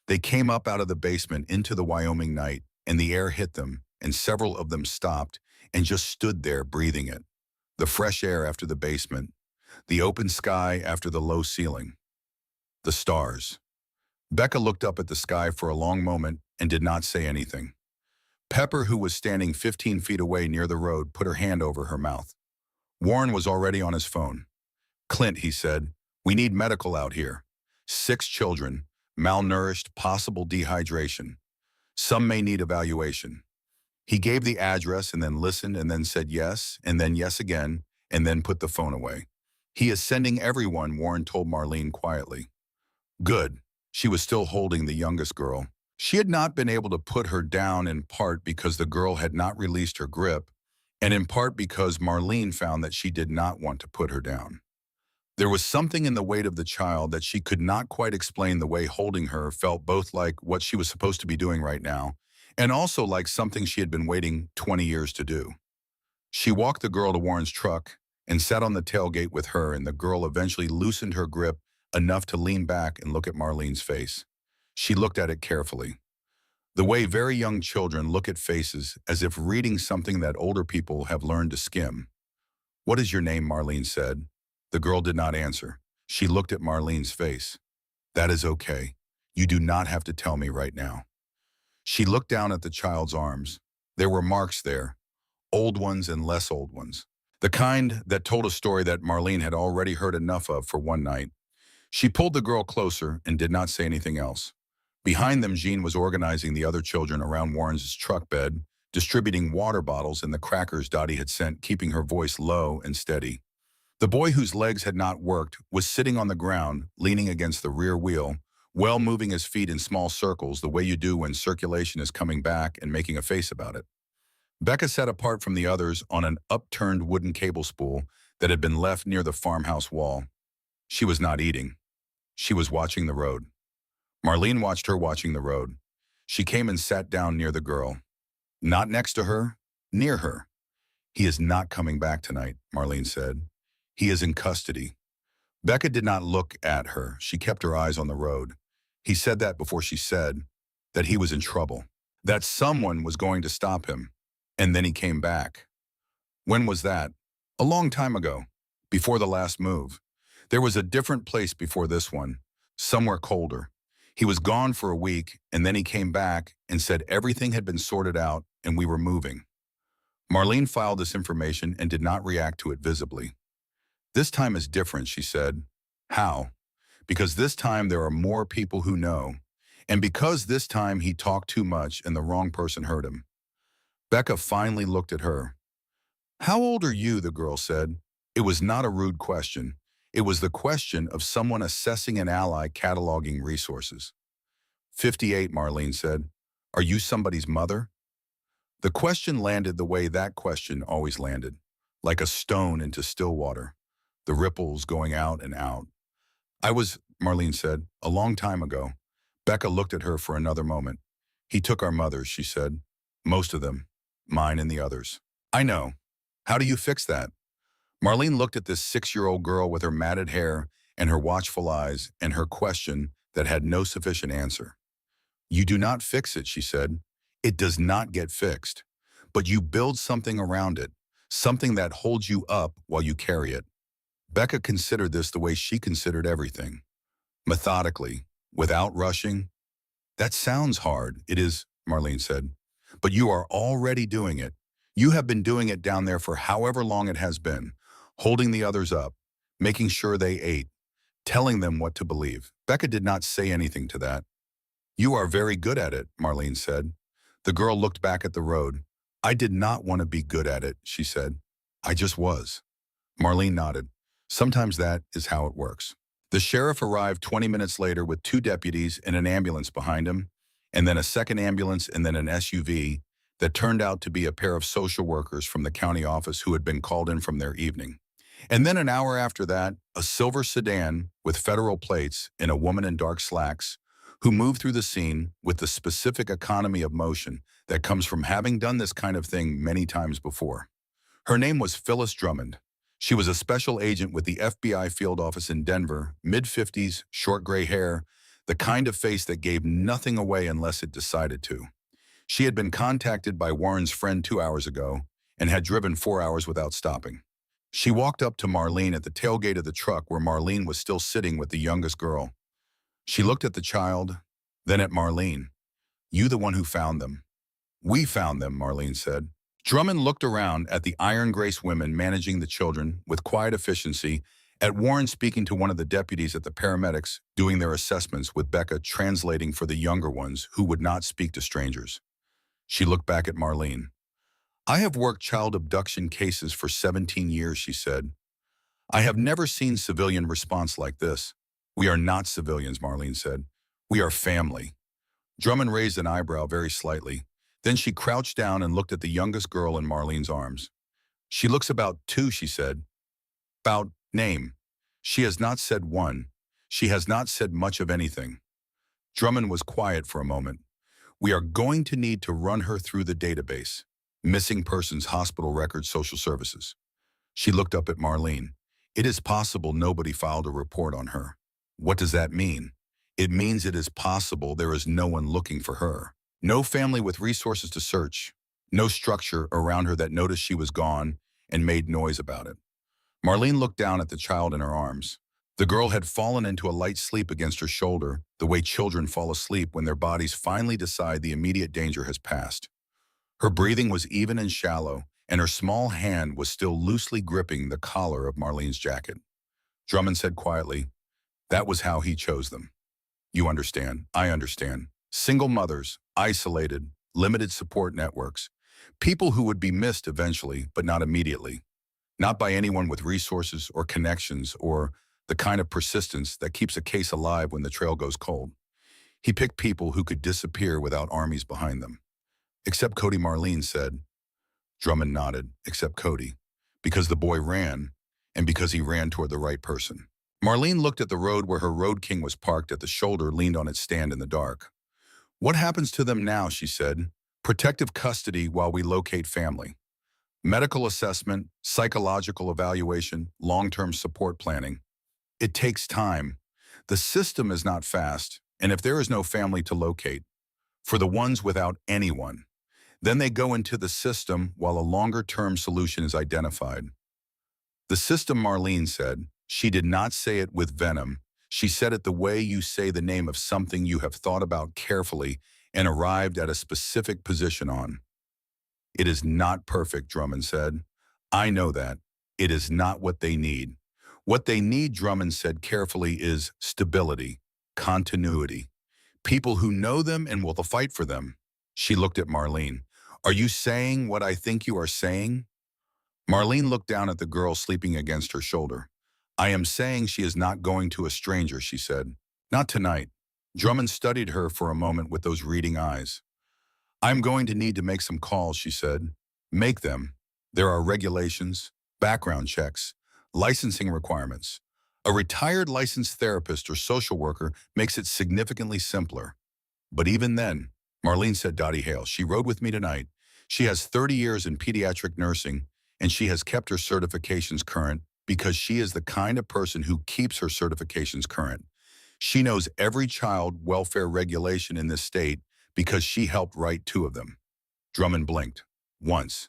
They came up out of the basement into the Wyoming night, and the air hit them, and several of them stopped and just stood there breathing it. The fresh air after the basement, the open sky after the low ceiling, the stars. Becca looked up at the sky for a long moment and did not say anything. Pepper, who was standing 15 feet away near the road, put her hand over her mouth. Warren was already on his phone. Clint, he said, we need medical out here. 6 children, malnourished, possible dehydration. Some may need evaluation. He gave the address and then listened and then said yes and then yes again and then put the phone away. He is sending everyone, Warren told Marlene quietly. Good. She was still holding the youngest girl. She had not been able to put her down, in part because the girl had not released her grip, and in part because Marlene found that she did not want to put her down. There was something in the weight of the child that she could not quite explain. The way holding her felt both like what she was supposed to be doing right now, and also like something she had been waiting 20 years to do. She walked the girl to Warren's truck and sat on the tailgate with her, and the girl eventually loosened her grip enough to lean back and look at Marlene's face. She looked at it carefully. The way very young children look at faces, as if reading something that older people have learned to skim. What is your name? Marlene said. The girl did not answer. She looked at Marlene's face. That is okay. You do not have to tell me right now. She looked down at the child's arms. There were marks there, old ones and less old ones. The kind that told a story that Marlene had already heard enough of for one night. She pulled the girl closer and did not say anything else. Behind them, Jean was organizing the other children around Warren's truck bed, distributing water bottles and the crackers Dottie had sent, keeping her voice low and steady. The boy, whose legs had not worked, was sitting on the ground, leaning against the rear wheel, moving his feet in small circles the way you do when circulation is coming back, and making a face about it. Becca sat apart from the others on an upturned wooden cable spool that had been left near the farmhouse wall. She was not eating. She was watching the road. Marlene watched her watching the road. She came and sat down near the girl. Not next to her, near her. He is not coming back tonight, Marlene said. He is in custody. Becca did not look at her. She kept her eyes on the road. He said that before she said that he was in trouble, that someone was going to stop him. And then he came back. When was that? A long time ago, before the last move. There was a different place before this one, somewhere colder. He was gone for a week, and then he came back and said everything had been sorted out and we were moving. Marlene filed this information and did not react to it visibly. This time is different, she said. How? Because this time there are more people who know, and because this time he talked too much and the wrong person heard him. Becca finally looked at her. How old are you? The girl said. It was not a rude question. It was the question of someone assessing an ally, cataloging resources. 58, Marlene said. Are you somebody's mother? The question landed the way that question always landed, like a stone into still water, the ripples going out and out. I was, Marlene said, a long time ago. Becca looked at her for another moment. He took our mothers, she said. Most of them, mine and the others. I know. How do you fix that? Marlene looked at this 6-year-old girl with her matted hair and her watchful eyes and her question that had no sufficient answer. You do not fix it, she said. It does not get fixed. But you build something around it, something that holds you up while you carry it. Becca considered this the way she considered everything. Methodically, without rushing. That sounds hard. It is, Marlene said. But you are already doing it. You have been doing it down there for however long it has been, holding the others up, making sure they ate, telling them what to believe. Becca did not say anything to that. You are very good at it, Marlene said. The girl looked back at the road. I did not want to be good at it, she said. I just was. Marlene nodded. Sometimes that is how it works. The sheriff arrived 20 minutes later with 2 deputies and an ambulance behind him, and then a second ambulance and then an SUV that turned out to be a pair of social workers from the county office who had been called in from their evening. And then an hour after that, a silver sedan with federal plates and a woman in dark slacks who moved through the scene with the specific economy of motion that comes from having done this kind of thing many times before. Her name was Phyllis Drummond. She was a special agent with the FBI field office in Denver, mid-50s, short gray hair, the kind of face that gave nothing away unless it decided to. She had been contacted by Warren's friend 2 hours ago and had driven 4 hours without stopping. She walked up to Marlene at the tailgate of the truck where Marlene was still sitting with the youngest girl. She looked at the child, then at Marlene. You the one who found them. We found them, Marlene said. Drummond looked around at the Iron Grace women managing the children with quiet efficiency, at Warren speaking to one of the deputies at the paramedics doing their assessments with Becca translating for the younger ones who would not speak to strangers. She looked back at Marlene. I have worked child abduction cases for 17 years, she said. I have never seen civilian response like this. We are not civilians, Marlene said. We are family. Drummond raised an eyebrow very slightly. Then she crouched down and looked at the youngest girl in Marlene's arms. She looks about 2, she said. About name. She has not said one. She has not said much of anything. Drummond was quiet for a moment. We are going to need to run her through the database. Missing persons, hospital records, social services. She looked up at Marlene. It is possible nobody filed a report on her. What does that mean? It means it is possible there is no one looking for her. No family with resources to search. No structure around her that noticed she was gone and made noise about it. Marlene looked down at the child in her arms. The girl had fallen into a light sleep against her shoulder, the way children fall asleep when their bodies finally decide the immediate danger has passed. Her breathing was even and shallow, and her small hand was still loosely gripping the collar of Marlene's jacket. Drummond said quietly, that was how he chose them. You understand, I understand. Single mothers, isolated, limited support networks. People who would be missed eventually, but not immediately. Not by anyone with resources or connections or the kind of persistence that keeps a case alive when the trail goes cold. He picked people who could disappear without armies behind them. Except Cody, Marlene said. Drummond nodded, except Cody. Because the boy ran, and because he ran toward the right person. Marlene looked at the road where her Road King was parked at the shoulder, leaned on its stand in the dark. What happens to them now, she said. Protective custody while we locate family. Medical assessment, psychological evaluation, long-term support planning. It takes time. The system is not fast, and if there is no family to locate, for the ones without anyone, then they go into the system while a longer-term solution is identified. The system, Marlene said. She did not say it with venom. She said it the way you say the name of something you have thought about carefully and arrived at a specific position on. It is not perfect, Drummond said. I know that. It is not what they need. What they need, Drummond said carefully, is stability, continuity. People who know them and will fight for them. She looked at Marlene. Are you saying what I think you are saying? Marlene looked down at the girl sleeping against her shoulder. I am saying she is not going to a stranger, she said. Not tonight. Drummond studied her for a moment with those reading eyes. I'm going to need to make some calls, she said. Make them. There are regulations, background checks, licensing requirements. A retired licensed therapist or social worker makes it significantly simpler. But even then, Marlene said, Dottie Hale, she rode with me tonight. She has 30 years in pediatric nursing, and she has kept her certifications current because she is the kind of person who keeps her certifications current. She knows every child welfare regulation in this state because she helped write two of them. Drummond blinked. Once.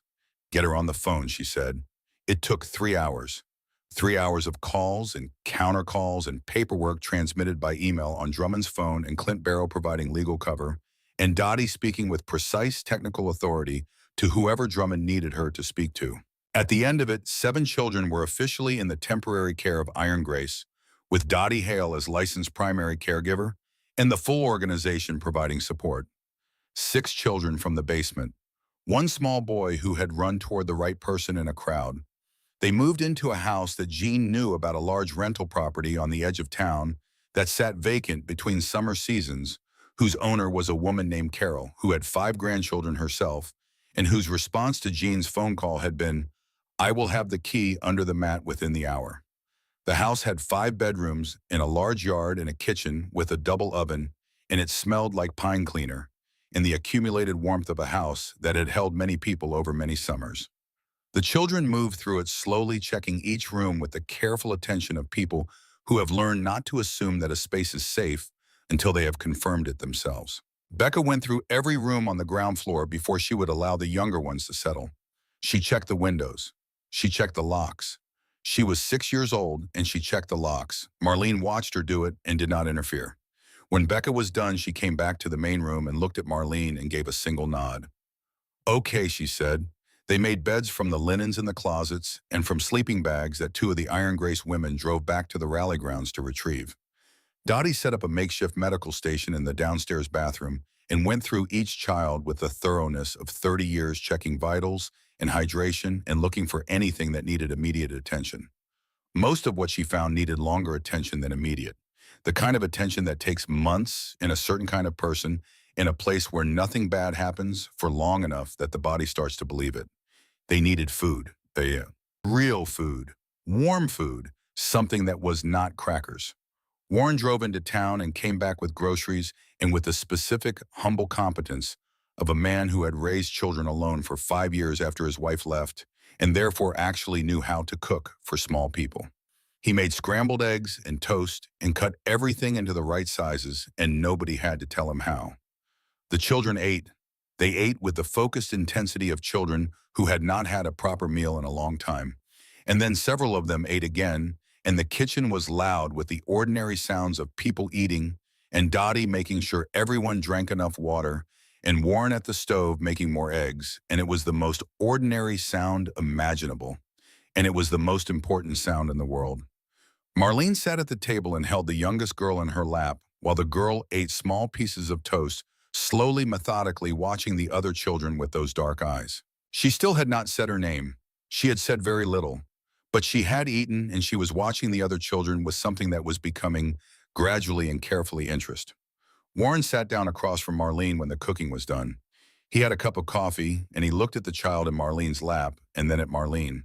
Get her on the phone, she said. It took 3 hours. 3 hours of calls and countercalls and paperwork transmitted by email on Drummond's phone and Clint Barrow providing legal cover, and Dottie speaking with precise technical authority to whoever Drummond needed her to speak to. At the end of it, 7 children were officially in the temporary care of Iron Grace, with Dottie Hale as licensed primary caregiver and the full organization providing support. 6 children from the basement. One small boy who had run toward the right person in a crowd. They moved into a house that Jean knew about, a large rental property on the edge of town that sat vacant between summer seasons, whose owner was a woman named Carol, who had 5 grandchildren herself, and whose response to Jean's phone call had been, "I will have the key under the mat within the hour." The house had 5 bedrooms and a large yard and a kitchen with a double oven, and it smelled like pine cleaner and the accumulated warmth of a house that had held many people over many summers. The children moved through it slowly, checking each room with the careful attention of people who have learned not to assume that a space is safe until they have confirmed it themselves. Becca went through every room on the ground floor before she would allow the younger ones to settle. She checked the windows. She checked the locks. She was 6 years old, and she checked the locks. Marlene watched her do it and did not interfere. When Becca was done, she came back to the main room and looked at Marlene and gave a single nod. "Okay," she said. They made beds from the linens in the closets and from sleeping bags that 2 of the Iron Grace women drove back to the rally grounds to retrieve. Dottie set up a makeshift medical station in the downstairs bathroom and went through each child with the thoroughness of 30 years, checking vitals and hydration and looking for anything that needed immediate attention. Most of what she found needed longer attention than immediate. The kind of attention that takes months in a certain kind of person in a place where nothing bad happens for long enough that the body starts to believe it. They needed food. Real food. Warm food. Something that was not crackers. Warren drove into town and came back with groceries and with the specific, humble competence of a man who had raised children alone for 5 years after his wife left and therefore actually knew how to cook for small people. He made scrambled eggs and toast and cut everything into the right sizes, and nobody had to tell him how. The children ate. They ate with the focused intensity of children who had not had a proper meal in a long time. And then several of them ate again, and the kitchen was loud with the ordinary sounds of people eating, and Dottie making sure everyone drank enough water, and Warren at the stove making more eggs, and it was the most ordinary sound imaginable, and it was the most important sound in the world. Marlene sat at the table and held the youngest girl in her lap while the girl ate small pieces of toast, slowly, methodically watching the other children with those dark eyes. She still had not said her name. She had said very little, but she had eaten, and she was watching the other children with something that was becoming gradually and carefully interest. Warren sat down across from Marlene when the cooking was done. He had a cup of coffee, and he looked at the child in Marlene's lap and then at Marlene.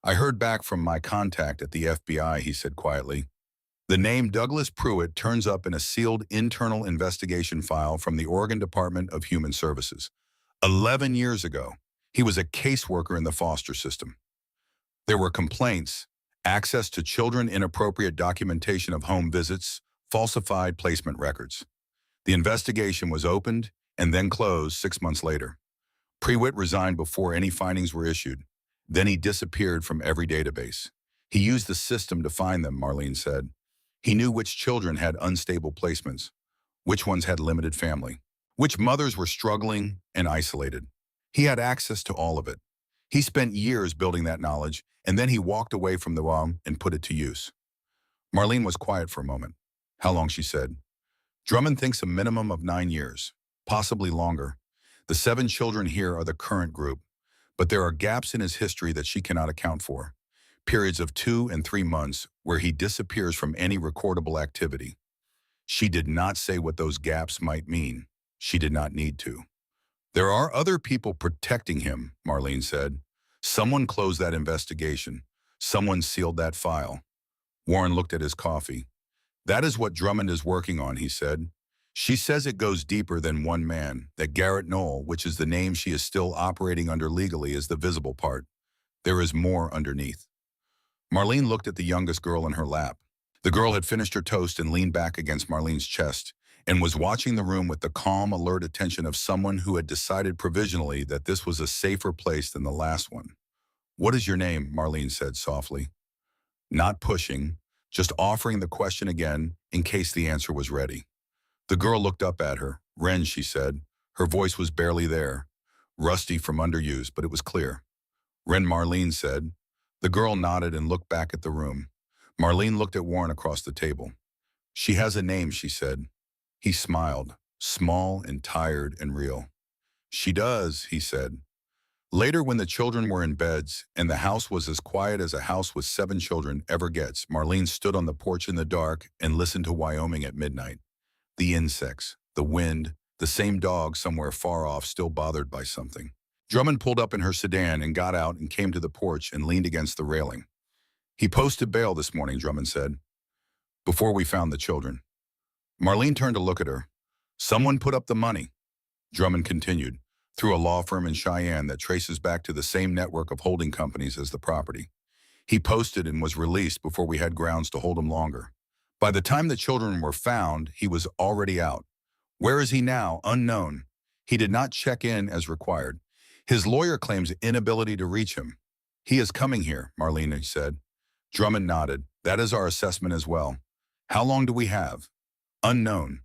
"I heard back from my contact at the FBI," he said quietly. "The name Douglas Pruitt turns up in a sealed internal investigation file from the Oregon Department of Human Services. 11 years ago, he was a caseworker in the foster system. There were complaints, access to children, inappropriate documentation of home visits, falsified placement records. The investigation was opened and then closed 6 months later. Pruitt resigned before any findings were issued. Then he disappeared from every database. He used the system to find them," Marlene said. "He knew which children had unstable placements, which ones had limited family, which mothers were struggling and isolated. He had access to all of it. He spent years building that knowledge, and then he walked away from the realm and put it to use." Marlene was quiet for a moment. "How long?" she said. "Drummond thinks a minimum of 9 years, possibly longer. The 7 children here are the current group, but there are gaps in his history that she cannot account for. Periods of 2 and 3 months where he disappears from any recordable activity." She did not say what those gaps might mean. She did not need to. "There are other people protecting him," Marlene said. "Someone closed that investigation. Someone sealed that file." Warren looked at his coffee. "That is what Drummond is working on," he said. "She says it goes deeper than one man, that Garrett Knoll, which is the name she is still operating under legally, is the visible part. There is more underneath." Marlene looked at the youngest girl in her lap. The girl had finished her toast and leaned back against Marlene's chest and was watching the room with the calm, alert attention of someone who had decided provisionally that this was a safer place than the last one. "What is your name?" Marlene said softly. Not pushing, just offering the question again in case the answer was ready. The girl looked up at her. "Ren," she said. Her voice was barely there, rusty from underuse, but it was clear. "Ren," Marlene said. The girl nodded and looked back at the room. Marlene looked at Warren across the table. "She has a name," she said. He smiled, small and tired and real. "She does," he said. Later, when the children were in beds and the house was as quiet as a house with 7 children ever gets, Marlene stood on the porch in the dark and listened to Wyoming at midnight. The insects, the wind, the same dog somewhere far off still bothered by something. Drummond pulled up in her sedan and got out and came to the porch and leaned against the railing. "He posted bail this morning," Drummond said, "before we found the children." Marlene turned to look at her. "Someone put up the money," Drummond continued, "through a law firm in Cheyenne that traces back to the same network of holding companies as the property. He posted and was released before we had grounds to hold him longer. By the time the children were found, he was already out. Where is he now? Unknown. He did not check in as required. His lawyer claims inability to reach him. He is coming here," Marlene said. Drummond nodded. "That is our assessment as well. How long do we have?" "Unknown.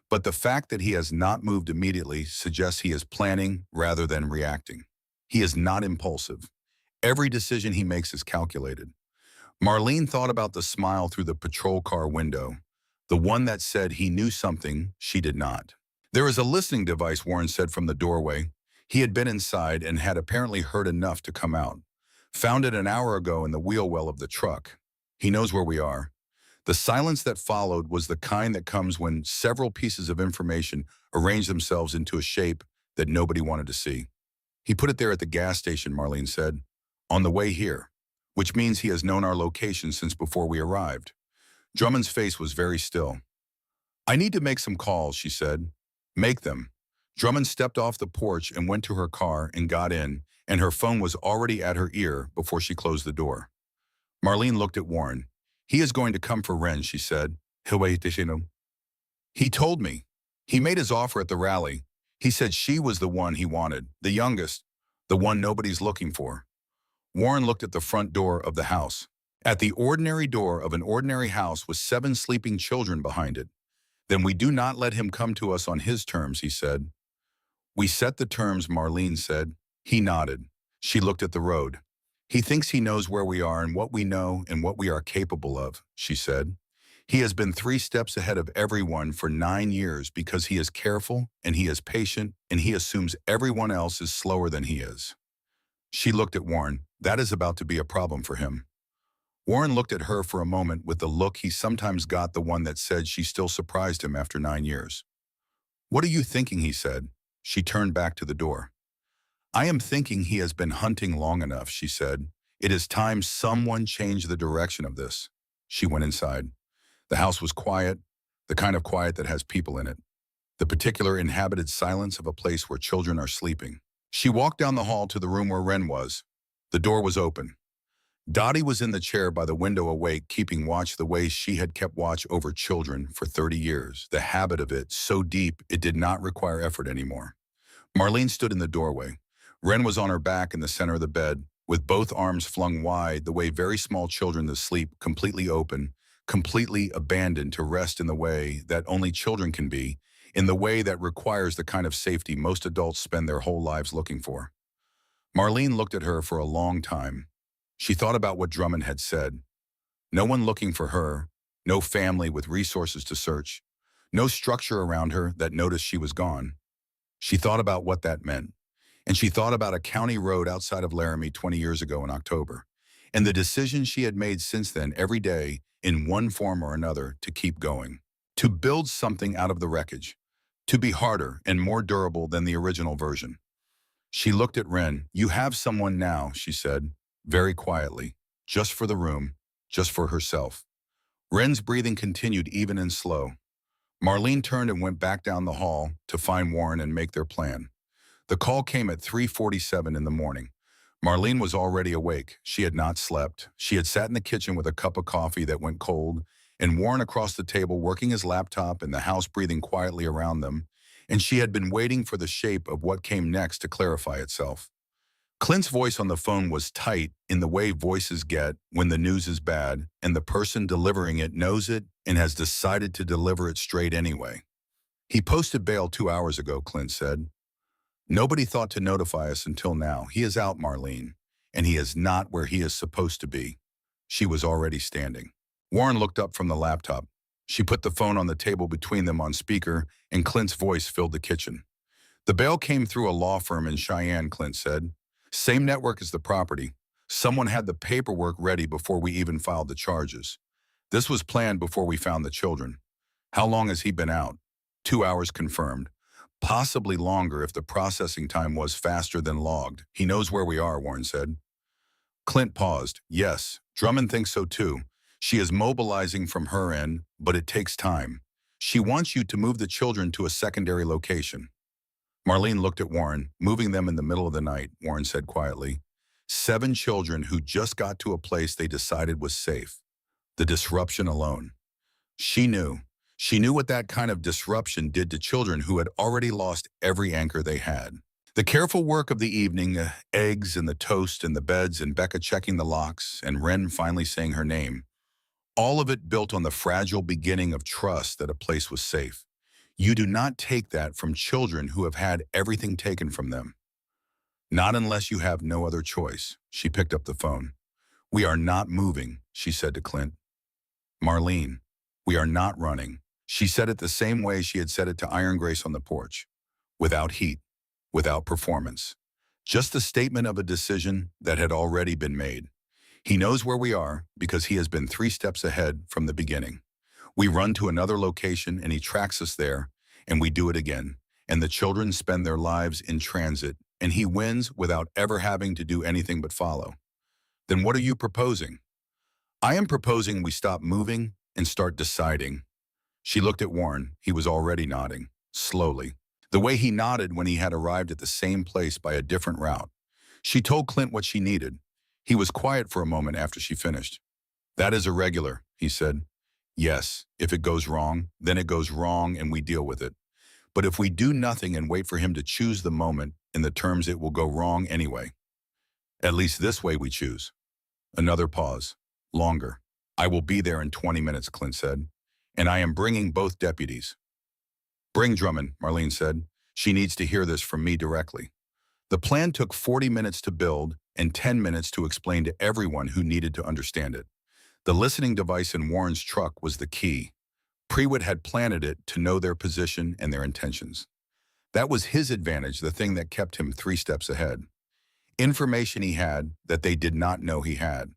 But the fact that he has not moved immediately suggests he is planning rather than reacting. He is not impulsive. Every decision he makes is calculated." Marlene thought about the smile through the patrol car window, the one that said he knew something she did not. "There is a listening device," Warren said from the doorway. He had been inside and had apparently heard enough to come out. "Found it an hour ago in the wheel well of the truck. He knows where we are." The silence that followed was the kind that comes when several pieces of information arrange themselves into a shape that nobody wanted to see. "He put it there at the gas station," Marlene said, "on the way here, which means he has known our location since before we arrived." Drummond's face was very still. "I need to make some calls," she said. "Make them." Drummond stepped off the porch and went to her car and got in, and her phone was already at her ear before she closed the door. Marlene looked at Warren. "He is going to come for Ren," she said. "He told me. He made his offer at the rally. He said she was the one he wanted, the youngest, the one nobody's looking for." Warren looked at the front door of the house. At the ordinary door of an ordinary house with 7 sleeping children behind it. "Then we do not let him come to us on his terms," he said. "We set the terms," Marlene said. He nodded. She looked at the road. "He thinks he knows where we are and what we know and what we are capable of," she said. "He has been 3 steps ahead of everyone for 9 years because he is careful and he is patient and he assumes everyone else is slower than he is." She looked at Warren. "That is about to be a problem for him." Warren looked at her for a moment with the look he sometimes got, the one that said she still surprised him after 9 years. "What are you thinking?" he said. She turned back to the door. "I am thinking he has been hunting long enough," she said. "It is time someone changed the direction of this." She went inside. The house was quiet, the kind of quiet that has people in it. The particular inhabited silence of a place where children are sleeping. She walked down the hall to the room where Ren was. The door was open. Dottie was in the chair by the window awake, keeping watch the way she had kept watch over children for 30 years, the habit of it so deep it did not require effort anymore. Marlene stood in the doorway. Ren was on her back in the center of the bed, with both arms flung wide the way very small children to sleep, completely open, completely abandoned to rest in the way that only children can be, in the way that requires the kind of safety most adults spend their whole lives looking for. Marlene looked at her for a long time. She thought about what Drummond had said. No one looking for her, no family with resources to search, no structure around her that noticed she was gone. She thought about what that meant. And she thought about a county road outside of Laramie 20 years ago in October, and the decisions she had made since then every day in one form or another to keep going, to build something out of the wreckage, to be harder and more durable than the original version. She looked at Ren. "You have someone now," she said, very quietly, "just for the room, just for herself." Ren's breathing continued even and slow. Marlene turned and went back down the hall to find Warren and make their plan. The call came at 3:47 in the morning. Marlene was already awake. She had not slept. She had sat in the kitchen with a cup of coffee that went cold, and Warren across the table working his laptop and the house breathing quietly around them, and she had been waiting for the shape of what came next to clarify itself. Clint's voice on the phone was tight in the way voices get when the news is bad, and the person delivering it knows it and has decided to deliver it straight anyway. He posted bail 2 hours ago, Clint said. Nobody thought to notify us until now. He is out, Marlene, and he is not where he is supposed to be. She was already standing. Warren looked up from the laptop. She put the phone on the table between them on speaker, and Clint's voice filled the kitchen. The bail came through a law firm in Cheyenne, Clint said. Same network as the property. Someone had the paperwork ready before we even filed the charges. This was planned before we found the children. How long has he been out? 2 hours confirmed. Possibly longer if the processing time was faster than logged. He knows where we are, Warren said. Clint paused. Yes, Drummond thinks so too. She is mobilizing from her end, but it takes time. She wants you to move the children to a secondary location. Marlene looked at Warren, moving them in the middle of the night, Warren said quietly. 7 children who just got to a place they decided was safe. The disruption alone. She knew. She knew what that kind of disruption did to children who had already lost every anchor they had. The careful work of the evening, eggs and the toast and the beds and Becca checking the locks and Wren finally saying her name, all of it built on the fragile beginning of trust that a place was safe. You do not take that from children who have had everything taken from them. Not unless you have no other choice. She picked up the phone. We are not moving, she said to Clint. Marlene, we are not running. She said it the same way she had said it to Iron Grace on the porch. Without heat, without performance. Just the statement of a decision that had already been made. He knows where we are because he has been 3 steps ahead from the beginning. We run to another location and he tracks us there, and we do it again. And the children spend their lives in transit, and he wins without ever having to do anything but follow. Then what are you proposing? I am proposing we stop moving and start deciding. She looked at Warren. He was already nodding, slowly. The way he nodded when he had arrived at the same place by a different route. She told Clint what she needed. He was quiet for a moment after she finished. That is irregular, he said. Yes, if it goes wrong, then it goes wrong and we deal with it. But if we do nothing and wait for him to choose the moment, in the terms it will go wrong anyway. At least this way we choose. Another pause. Longer. I will be there in 20 minutes, Clint said. And I am bringing both deputies. Bring Drummond, Marlene said. She needs to hear this from me directly. The plan took 40 minutes to build and 10 minutes to explain to everyone who needed to understand it. The listening device in Warren's truck was the key. Prewitt had planted it to know their position and their intentions. That was his advantage, the thing that kept him 3 steps ahead. Information he had that they did not know he had.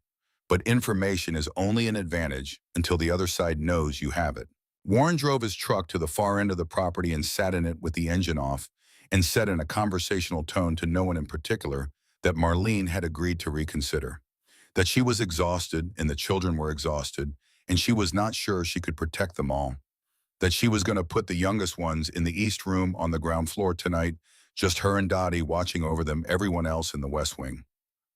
But information is only an advantage until the other side knows you have it. Warren drove his truck to the far end of the property and sat in it with the engine off and said in a conversational tone to no one in particular that Marlene had agreed to reconsider. That she was exhausted and the children were exhausted, and she was not sure she could protect them all. That she was going to put the youngest ones in the East Room on the ground floor tonight, just her and Dottie watching over them, everyone else in the West Wing.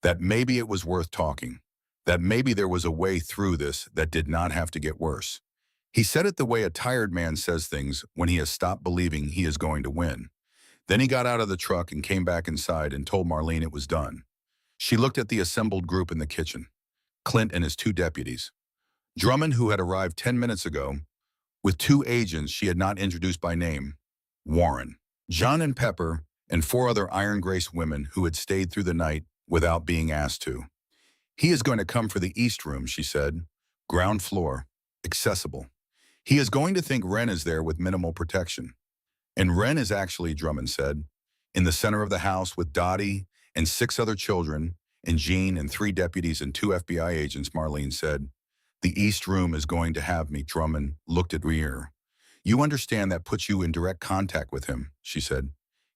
That maybe it was worth talking. That maybe there was a way through this that did not have to get worse. He said it the way a tired man says things when he has stopped believing he is going to win. Then he got out of the truck and came back inside and told Marlene it was done. She looked at the assembled group in the kitchen. Clint and his 2 deputies. Drummond, who had arrived 10 minutes ago, with 2 agents she had not introduced by name. Warren. John and Pepper, and 4 other Iron Grace women who had stayed through the night without being asked to. He is going to come for the East Room, she said. Ground floor. Accessible. He is going to think Wren is there with minimal protection. And Wren is actually, Drummond said, in the center of the house with Dottie and 6 other children, and Jean and 3 deputies and 2 FBI agents, Marlene said. The East Room is going to have me, Drummond looked at Weir. You understand that puts you in direct contact with him, she said.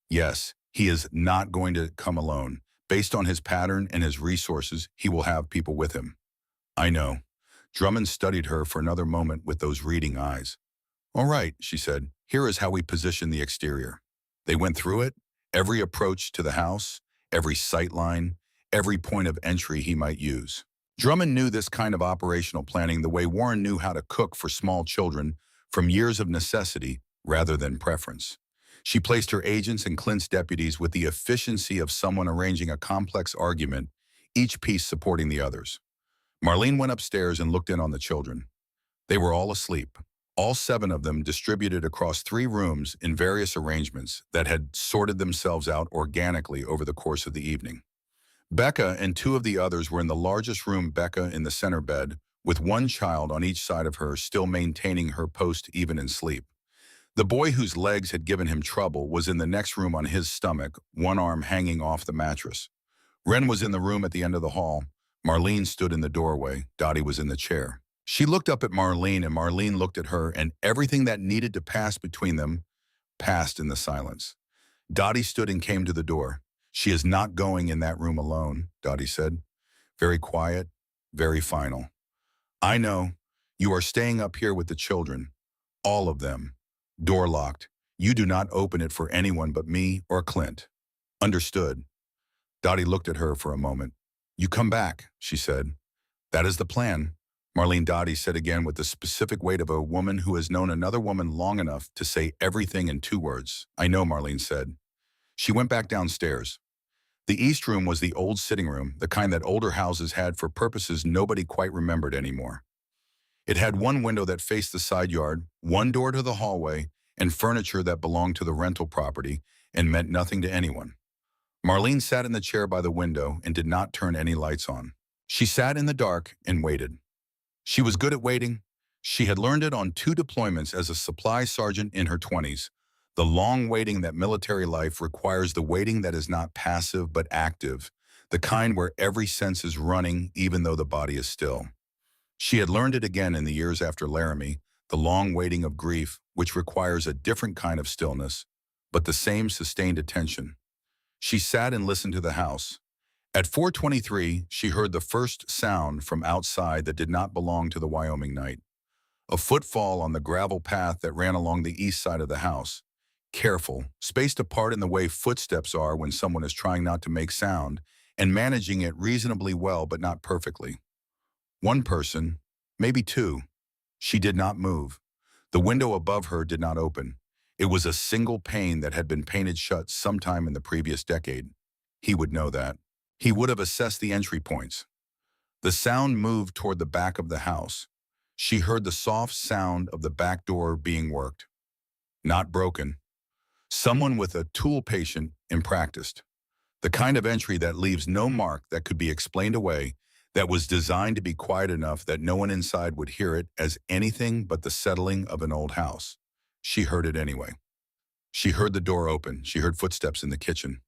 Yes, he is not going to come alone. Based on his pattern and his resources, he will have people with him. I know. Drummond studied her for another moment with those reading eyes. All right, she said. Here is how we position the exterior. They went through it, every approach to the house, every sight line, every point of entry he might use. Drummond knew this kind of operational planning the way Warren knew how to cook for small children from years of necessity rather than preference. She placed her agents and Clint's deputies with the efficiency of someone arranging a complex argument, each piece supporting the others. Marlene went upstairs and looked in on the children. They were all asleep, all 7 of them distributed across 3 rooms in various arrangements that had sorted themselves out organically over the course of the evening. Becca and 2 of the others were in the largest room, Becca in the center bed, with 1 child on each side of her still maintaining her post even in sleep. The boy whose legs had given him trouble was in the next room on his stomach, 1 arm hanging off the mattress. Wren was in the room at the end of the hall. Marlene stood in the doorway. Dottie was in the chair. She looked up at Marlene, and Marlene looked at her, and everything that needed to pass between them passed in the silence. Dottie stood and came to the door. "She is not going in that room alone," Dottie said. Very quiet, very final. "I know. You are staying up here with the children. All of them. Door locked. You do not open it for anyone but me or Clint." "Understood." Dottie looked at her for a moment. "You come back," she said. "That is the plan," Marlene Dottie said again with the specific weight of a woman who has known another woman long enough to say everything in 2 words. "I know," Marlene said. She went back downstairs. The East Room was the old sitting room, the kind that older houses had for purposes nobody quite remembered anymore. It had 1 window that faced the side yard, 1 door to the hallway, and furniture that belonged to the rental property and meant nothing to anyone. Marlene sat in the chair by the window and did not turn any lights on. She sat in the dark and waited. She was good at waiting. She had learned it on 2 deployments as a supply sergeant in her 20s. The long waiting that military life requires, the waiting that is not passive but active, the kind where every sense is running even though the body is still. She had learned it again in the years after Laramie, the long waiting of grief, which requires a different kind of stillness, but the same sustained attention. She sat and listened to the house. At 4:23, she heard the first sound from outside that did not belong to the Wyoming night. A footfall on the gravel path that ran along the east side of the house. Careful, spaced apart in the way footsteps are when someone is trying not to make sound, and managing it reasonably well but not perfectly. 1 person, maybe 2. She did not move. The window above her did not open. It was a single pane that had been painted shut sometime in the previous decade. He would know that. He would have assessed the entry points. The sound moved toward the back of the house. She heard the soft sound of the back door being worked. Not broken. Someone with a tool patient and practiced. The kind of entry that leaves no mark that could be explained away, that was designed to be quiet enough that no one inside would hear it as anything but the settling of an old house. She heard it anyway. She heard the door open. She heard footsteps in the kitchen.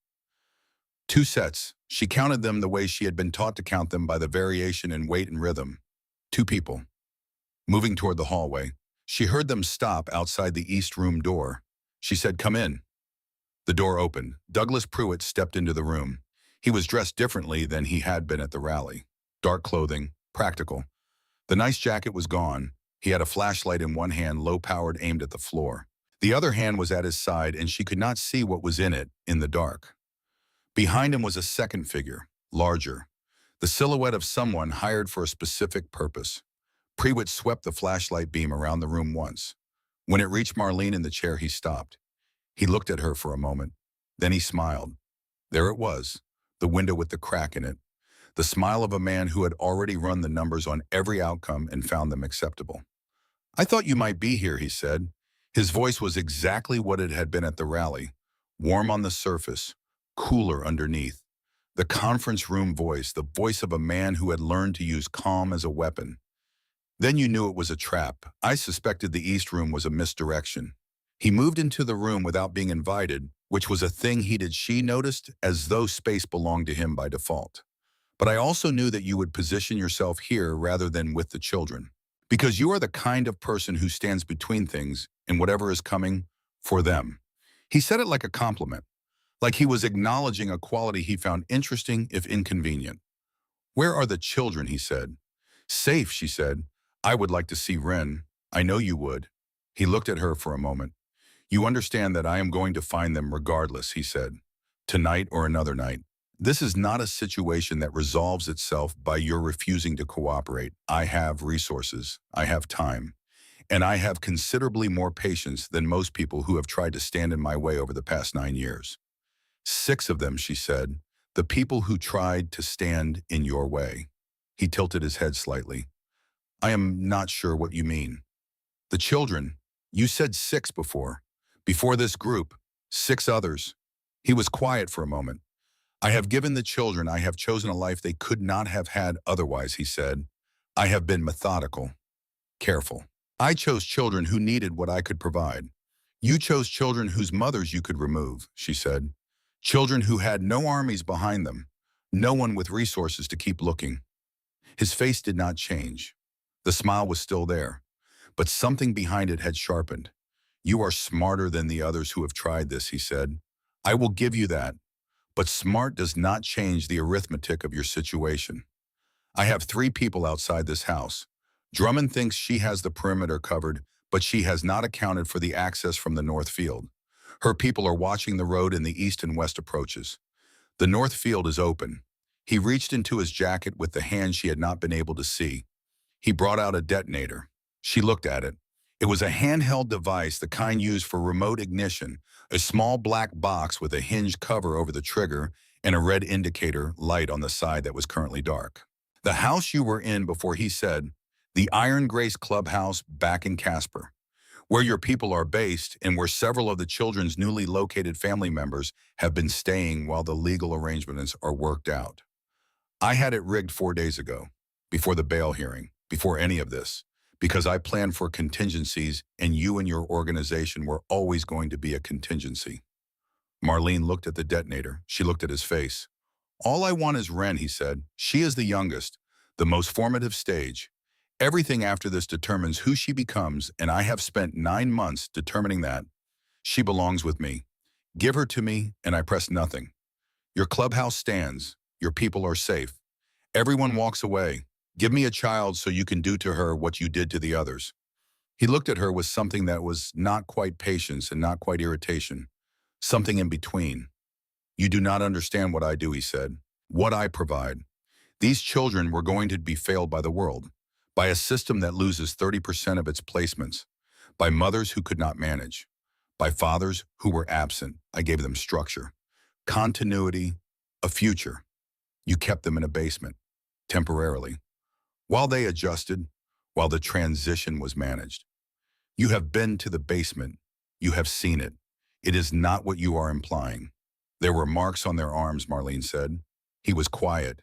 2 sets. She counted them the way she had been taught to count them, by the variation in weight and rhythm. 2 people. Moving toward the hallway. She heard them stop outside the East Room door. She said, "Come in." The door opened. Douglas Pruitt stepped into the room. He was dressed differently than he had been at the rally. Dark clothing, practical. The nice jacket was gone. He had a flashlight in one hand, low-powered, aimed at the floor. The other hand was at his side, and she could not see what was in it in the dark. Behind him was a second figure, larger, the silhouette of someone hired for a specific purpose. Pruitt swept the flashlight beam around the room once. When it reached Marlene in the chair, he stopped. He looked at her for a moment. Then he smiled. There it was, the window with the crack in it. The smile of a man who had already run the numbers on every outcome and found them acceptable. "I thought you might be here," he said. His voice was exactly what it had been at the rally, warm on the surface, cooler underneath. The conference room voice, the voice of a man who had learned to use calm as a weapon. Then you knew it was a trap. I suspected the East Room was a misdirection. He moved into the room without being invited, which was a thing she noticed, as though space belonged to him by default. But I also knew that you would position yourself here rather than with the children, because you are the kind of person who stands between things and whatever is coming for them. He said it like a compliment, like he was acknowledging a quality he found interesting if inconvenient. "Where are the children?" he said. "Safe," she said. "I would like to see Wren. I know you would." He looked at her for a moment. "You understand that I am going to find them regardless," he said. "Tonight or another night. This is not a situation that resolves itself by your refusing to cooperate. I have resources, I have time, and I have considerably more patience than most people who have tried to stand in my way over the past 9 years. 6 of them, she said, the people who tried to stand in your way. He tilted his head slightly. I am not sure what you mean. The children, you said 6 before. Before this group, 6 others. He was quiet for a moment. I have given the children, I have chosen a life they could not have had otherwise, he said. I have been methodical, careful. I chose children who needed what I could provide. You chose children whose mothers you could remove, she said. Children who had no armies behind them, no one with resources to keep looking. His face did not change. The smile was still there, but something behind it had sharpened. You are smarter than the others who have tried this, he said. I will give you that, but smart does not change the arithmetic of your situation. I have 3 people outside this house. Drummond thinks she has the perimeter covered, but she has not accounted for the access from the north field. Her people are watching the road in the east and west approaches. The north field is open. He reached into his jacket with the hand she had not been able to see. He brought out a detonator. She looked at it. It was a handheld device, the kind used for remote ignition, a small black box with a hinged cover over the trigger and a red indicator light on the side that was currently dark. The house you were in before, he said, the Iron Grace Clubhouse back in Casper, where your people are based and where several of the children's newly located family members have been staying while the legal arrangements are worked out. I had it rigged 4 days ago, before the bail hearing, before any of this, because I planned for contingencies and you and your organization were always going to be a contingency. Marlene looked at the detonator. She looked at his face. All I want is Ren, he said. She is the youngest, the most formative stage. Everything after this determines who she becomes, and I have spent 9 months determining that. She belongs with me. Give her to me, and I press nothing. Your clubhouse stands. Your people are safe. Everyone walks away. Give me a child so you can do to her what you did to the others. He looked at her with something that was not quite patience and not quite irritation, something in between. You do not understand what I do, he said, what I provide. These children were going to be failed by the world, by a system that loses 30% of its placements, by mothers who could not manage, by fathers who were absent. I gave them structure, continuity, a future. You kept them in a basement, temporarily, while they adjusted, while the transition was managed. You have been to the basement. You have seen it. It is not what you are implying. There were marks on their arms, Marlene said. He was quiet.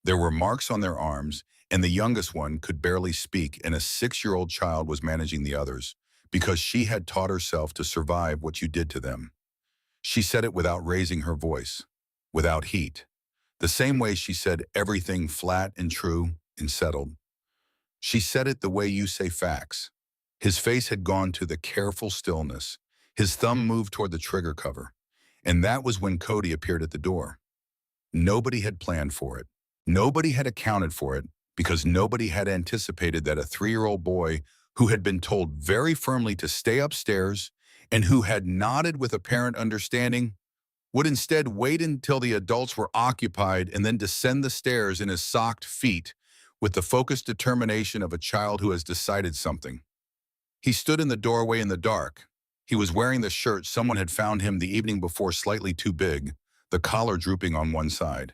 There were marks on their arms, and the youngest one could barely speak, and a 6-year-old child was managing the others, because she had taught herself to survive what you did to them. She said it without raising her voice, without heat, the same way she said everything flat and true and settled. She said it the way you say facts. His face had gone to the careful stillness. His thumb moved toward the trigger cover. And that was when Cody appeared at the door. Nobody had planned for it. Nobody had accounted for it because nobody had anticipated that a 3-year-old boy who had been told very firmly to stay upstairs and who had nodded with apparent understanding would instead wait until the adults were occupied and then descend the stairs in his socked feet with the focused determination of a child who has decided something. He stood in the doorway in the dark. He was wearing the shirt someone had found him the evening before, slightly too big, the collar drooping on one side.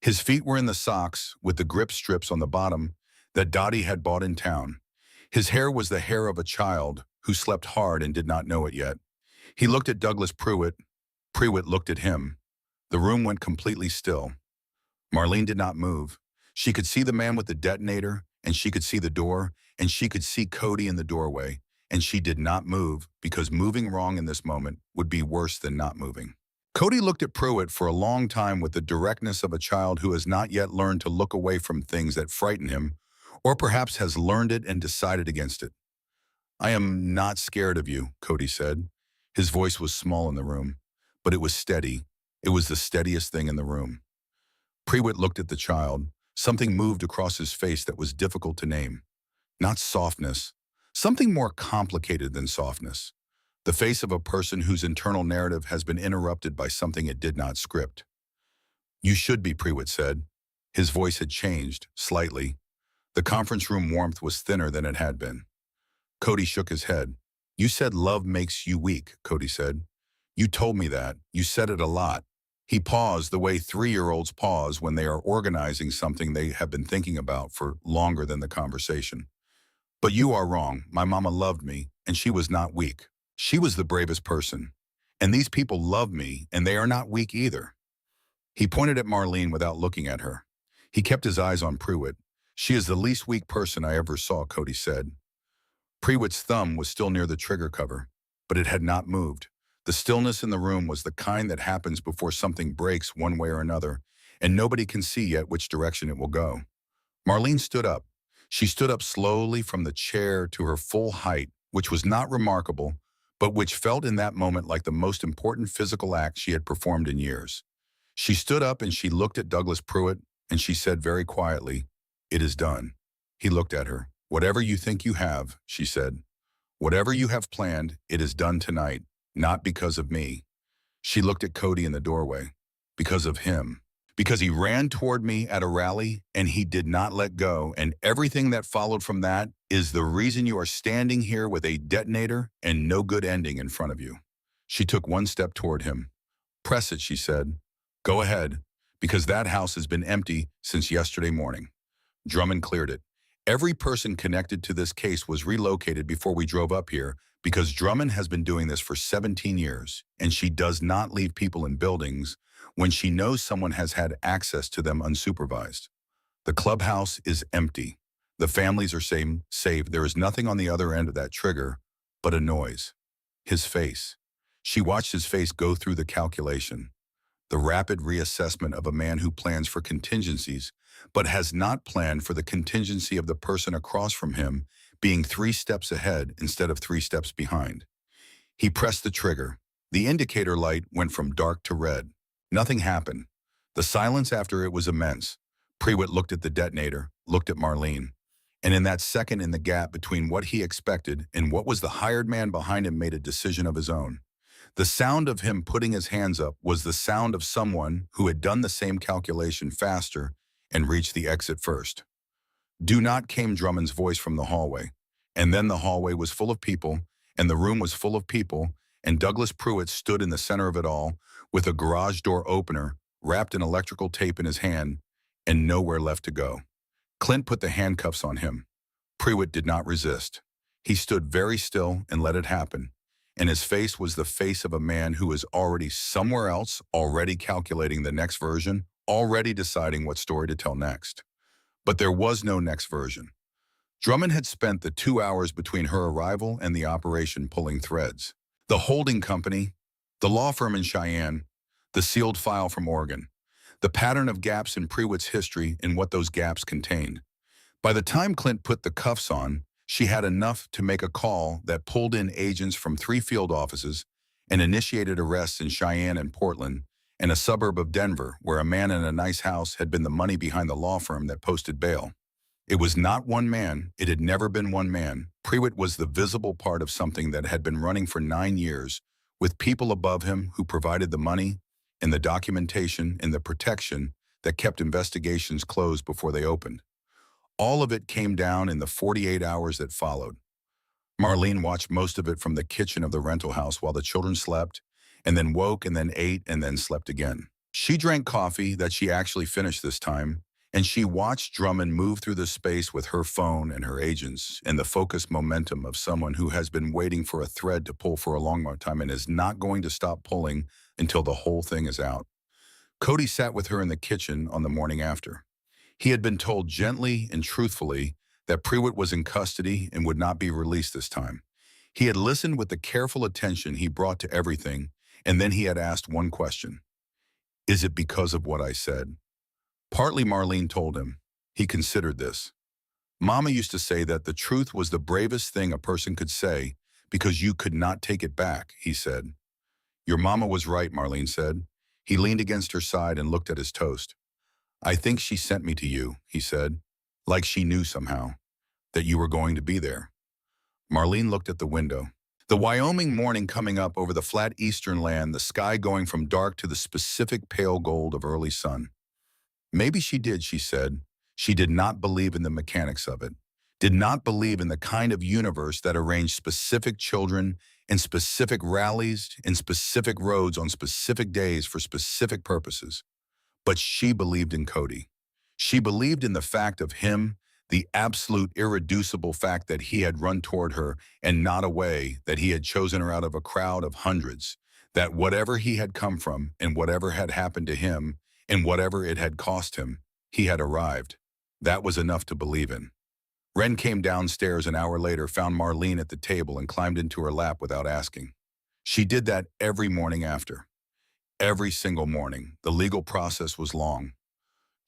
His feet were in the socks with the grip strips on the bottom that Dottie had bought in town. His hair was the hair of a child who slept hard and did not know it yet. He looked at Douglas Pruitt. Pruitt looked at him. The room went completely still. Marlene did not move. She could see the man with the detonator, and she could see the door, and she could see Cody in the doorway, and she did not move because moving wrong in this moment would be worse than not moving. Cody looked at Pruitt for a long time with the directness of a child who has not yet learned to look away from things that frighten him, or perhaps has learned it and decided against it. I am not scared of you, Cody said. His voice was small in the room, but it was steady. It was the steadiest thing in the room. Pruitt looked at the child. Something moved across his face that was difficult to name. Not softness. Something more complicated than softness. The face of a person whose internal narrative has been interrupted by something it did not script. You should be, Prewitt said. His voice had changed, slightly. The conference room warmth was thinner than it had been. Cody shook his head. You said love makes you weak, Cody said. You told me that. You said it a lot. He paused the way 3-year-olds pause when they are organizing something they have been thinking about for longer than the conversation. But you are wrong. My mama loved me, and she was not weak. She was the bravest person. And these people love me, and they are not weak either. He pointed at Marlene without looking at her. He kept his eyes on Prewitt. She is the least weak person I ever saw, Cody said. Prewitt's thumb was still near the trigger cover, but it had not moved. The stillness in the room was the kind that happens before something breaks one way or another, and nobody can see yet which direction it will go. Marlene stood up. She stood up slowly from the chair to her full height, which was not remarkable, but which felt in that moment like the most important physical act she had performed in years. She stood up and she looked at Douglas Prewitt, and she said very quietly, "It is done." He looked at her. "Whatever you think you have," she said. "Whatever you have planned, it is done tonight, not because of me." She looked at Cody in the doorway. "Because of him. Because he ran toward me at a rally and he did not let go, and everything that followed from that is the reason you are standing here with a detonator and no good ending in front of you." She took one step toward him. "Press it," she said. "Go ahead, because that house has been empty since yesterday morning." Drummond cleared it. Every person connected to this case was relocated before we drove up here because Drummond has been doing this for 17 years, and she does not leave people in buildings when she knows someone has had access to them unsupervised. The clubhouse is empty. The families are safe. There is nothing on the other end of that trigger but a noise. His face. She watched his face go through the calculation. The rapid reassessment of a man who plans for contingencies, but has not planned for the contingency of the person across from him being 3 steps ahead instead of 3 steps behind. He pressed the trigger. The indicator light went from dark to red. Nothing happened. The silence after it was immense. Prewitt looked at the detonator, looked at Marlene. And in that second in the gap between what he expected and what was the hired man behind him made a decision of his own. The sound of him putting his hands up was the sound of someone who had done the same calculation faster and reached the exit first. "Do not," came Drummond's voice from the hallway. And then the hallway was full of people, and the room was full of people, and Douglas Prewitt stood in the center of it all, with a garage door opener wrapped in electrical tape in his hand, and nowhere left to go. Clint put the handcuffs on him. Prewitt did not resist. He stood very still and let it happen. And his face was the face of a man who is already somewhere else, already calculating the next version, already deciding what story to tell next. But there was no next version. Drummond had spent the 2 hours between her arrival and the operation pulling threads. The holding company, the law firm in Cheyenne, the sealed file from Oregon, the pattern of gaps in Prewitt's history and what those gaps contained. By the time Clint put the cuffs on, she had enough to make a call that pulled in agents from 3 field offices and initiated arrests in Cheyenne and Portland, and a suburb of Denver where a man in a nice house had been the money behind the law firm that posted bail. It was not one man. It had never been one man. Prewitt was the visible part of something that had been running for 9 years, with people above him who provided the money and the documentation and the protection that kept investigations closed before they opened. All of it came down in the 48 hours that followed. Marlene watched most of it from the kitchen of the rental house while the children slept, and then woke and then ate and then slept again. She drank coffee that she actually finished this time, and she watched Drummond move through the space with her phone and her agents and the focused momentum of someone who has been waiting for a thread to pull for a long time and is not going to stop pulling until the whole thing is out. Cody sat with her in the kitchen on the morning after. He had been told gently and truthfully that Prewitt was in custody and would not be released this time. He had listened with the careful attention he brought to everything, and then he had asked one question. "Is it because of what I said?" Partly, Marlene told him. He considered this. "Mama used to say that the truth was the bravest thing a person could say because you could not take it back," he said. "Your mama was right," Marlene said. He leaned against her side and looked at his toast. "I think she sent me to you," he said, like she knew somehow that you were going to be there. Marlene looked at the window. The Wyoming morning coming up over the flat eastern land, the sky going from dark to the specific pale gold of early sun. Maybe she did, she said. She did not believe in the mechanics of it, did not believe in the kind of universe that arranged specific children in specific rallies, in specific roads on specific days for specific purposes. But she believed in Cody. She believed in the fact of him, the absolute irreducible fact that he had run toward her and not away, that he had chosen her out of a crowd of hundreds, that whatever he had come from and whatever had happened to him and whatever it had cost him, he had arrived. That was enough to believe in. Wren came downstairs an hour later, found Marlene at the table and climbed into her lap without asking. She did that every morning after. Every single morning. The legal process was long.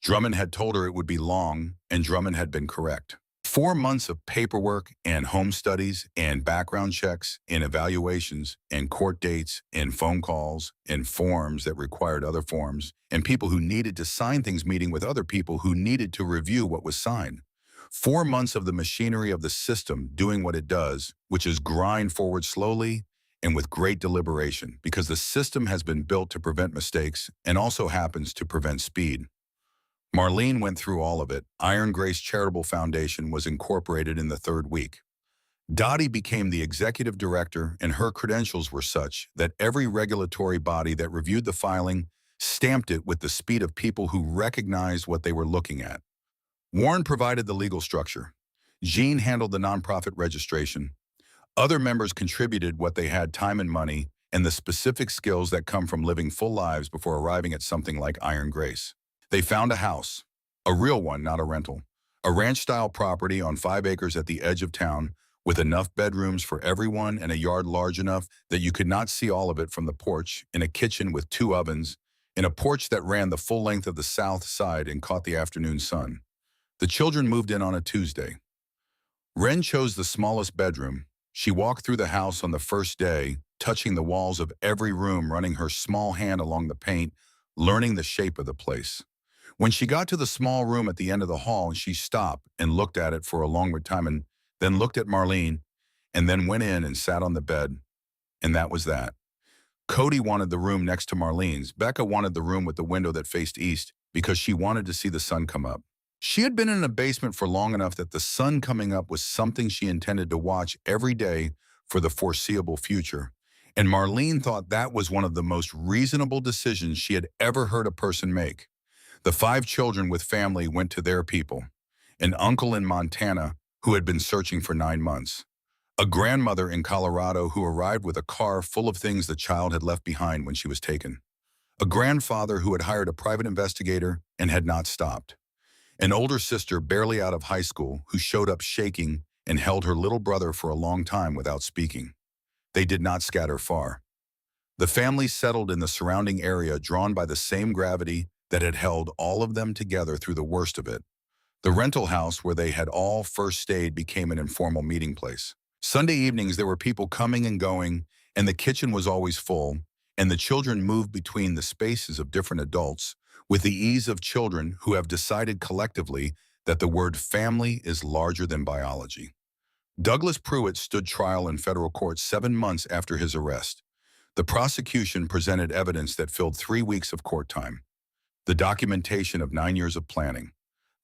Drummond had told her it would be long, and Drummond had been correct. 4 months of paperwork and home studies and background checks and evaluations and court dates and phone calls and forms that required other forms and people who needed to sign things meeting with other people who needed to review what was signed. 4 months of the machinery of the system doing what it does, which is grind forward slowly and with great deliberation, because the system has been built to prevent mistakes and also happens to prevent speed. Marlene went through all of it. Iron Grace Charitable Foundation was incorporated in the third week. Dottie became the executive director, and her credentials were such that every regulatory body that reviewed the filing stamped it with the speed of people who recognized what they were looking at. Warren provided the legal structure. Jean handled the nonprofit registration. Other members contributed what they had, time and money, and the specific skills that come from living full lives before arriving at something like Iron Grace. They found a house, a real one, not a rental, a ranch-style property on 5 acres at the edge of town with enough bedrooms for everyone and a yard large enough that you could not see all of it from the porch, in a kitchen with 2 ovens, in a porch that ran the full length of the south side and caught the afternoon sun. The children moved in on a Tuesday. Wren chose the smallest bedroom. She walked through the house on the first day, touching the walls of every room, running her small hand along the paint, learning the shape of the place. When she got to the small room at the end of the hall, she stopped and looked at it for a longer time and then looked at Marlene and then went in and sat on the bed. And that was that. Cody wanted the room next to Marlene's. Becca wanted the room with the window that faced east because she wanted to see the sun come up. She had been in a basement for long enough that the sun coming up was something she intended to watch every day for the foreseeable future. And Marlene thought that was one of the most reasonable decisions she had ever heard a person make. The 5 children with family went to their people. An uncle in Montana who had been searching for 9 months. A grandmother in Colorado who arrived with a car full of things the child had left behind when she was taken. A grandfather who had hired a private investigator and had not stopped. An older sister barely out of high school who showed up shaking and held her little brother for a long time without speaking. They did not scatter far. The family settled in the surrounding area, drawn by the same gravity that had held all of them together through the worst of it. The rental house where they had all first stayed became an informal meeting place. Sunday evenings there were people coming and going, and the kitchen was always full, and the children moved between the spaces of different adults with the ease of children who have decided collectively that the word family is larger than biology. Douglas Pruitt stood trial in federal court 7 months after his arrest. The prosecution presented evidence that filled 3 weeks of court time. The documentation of 9 years of planning,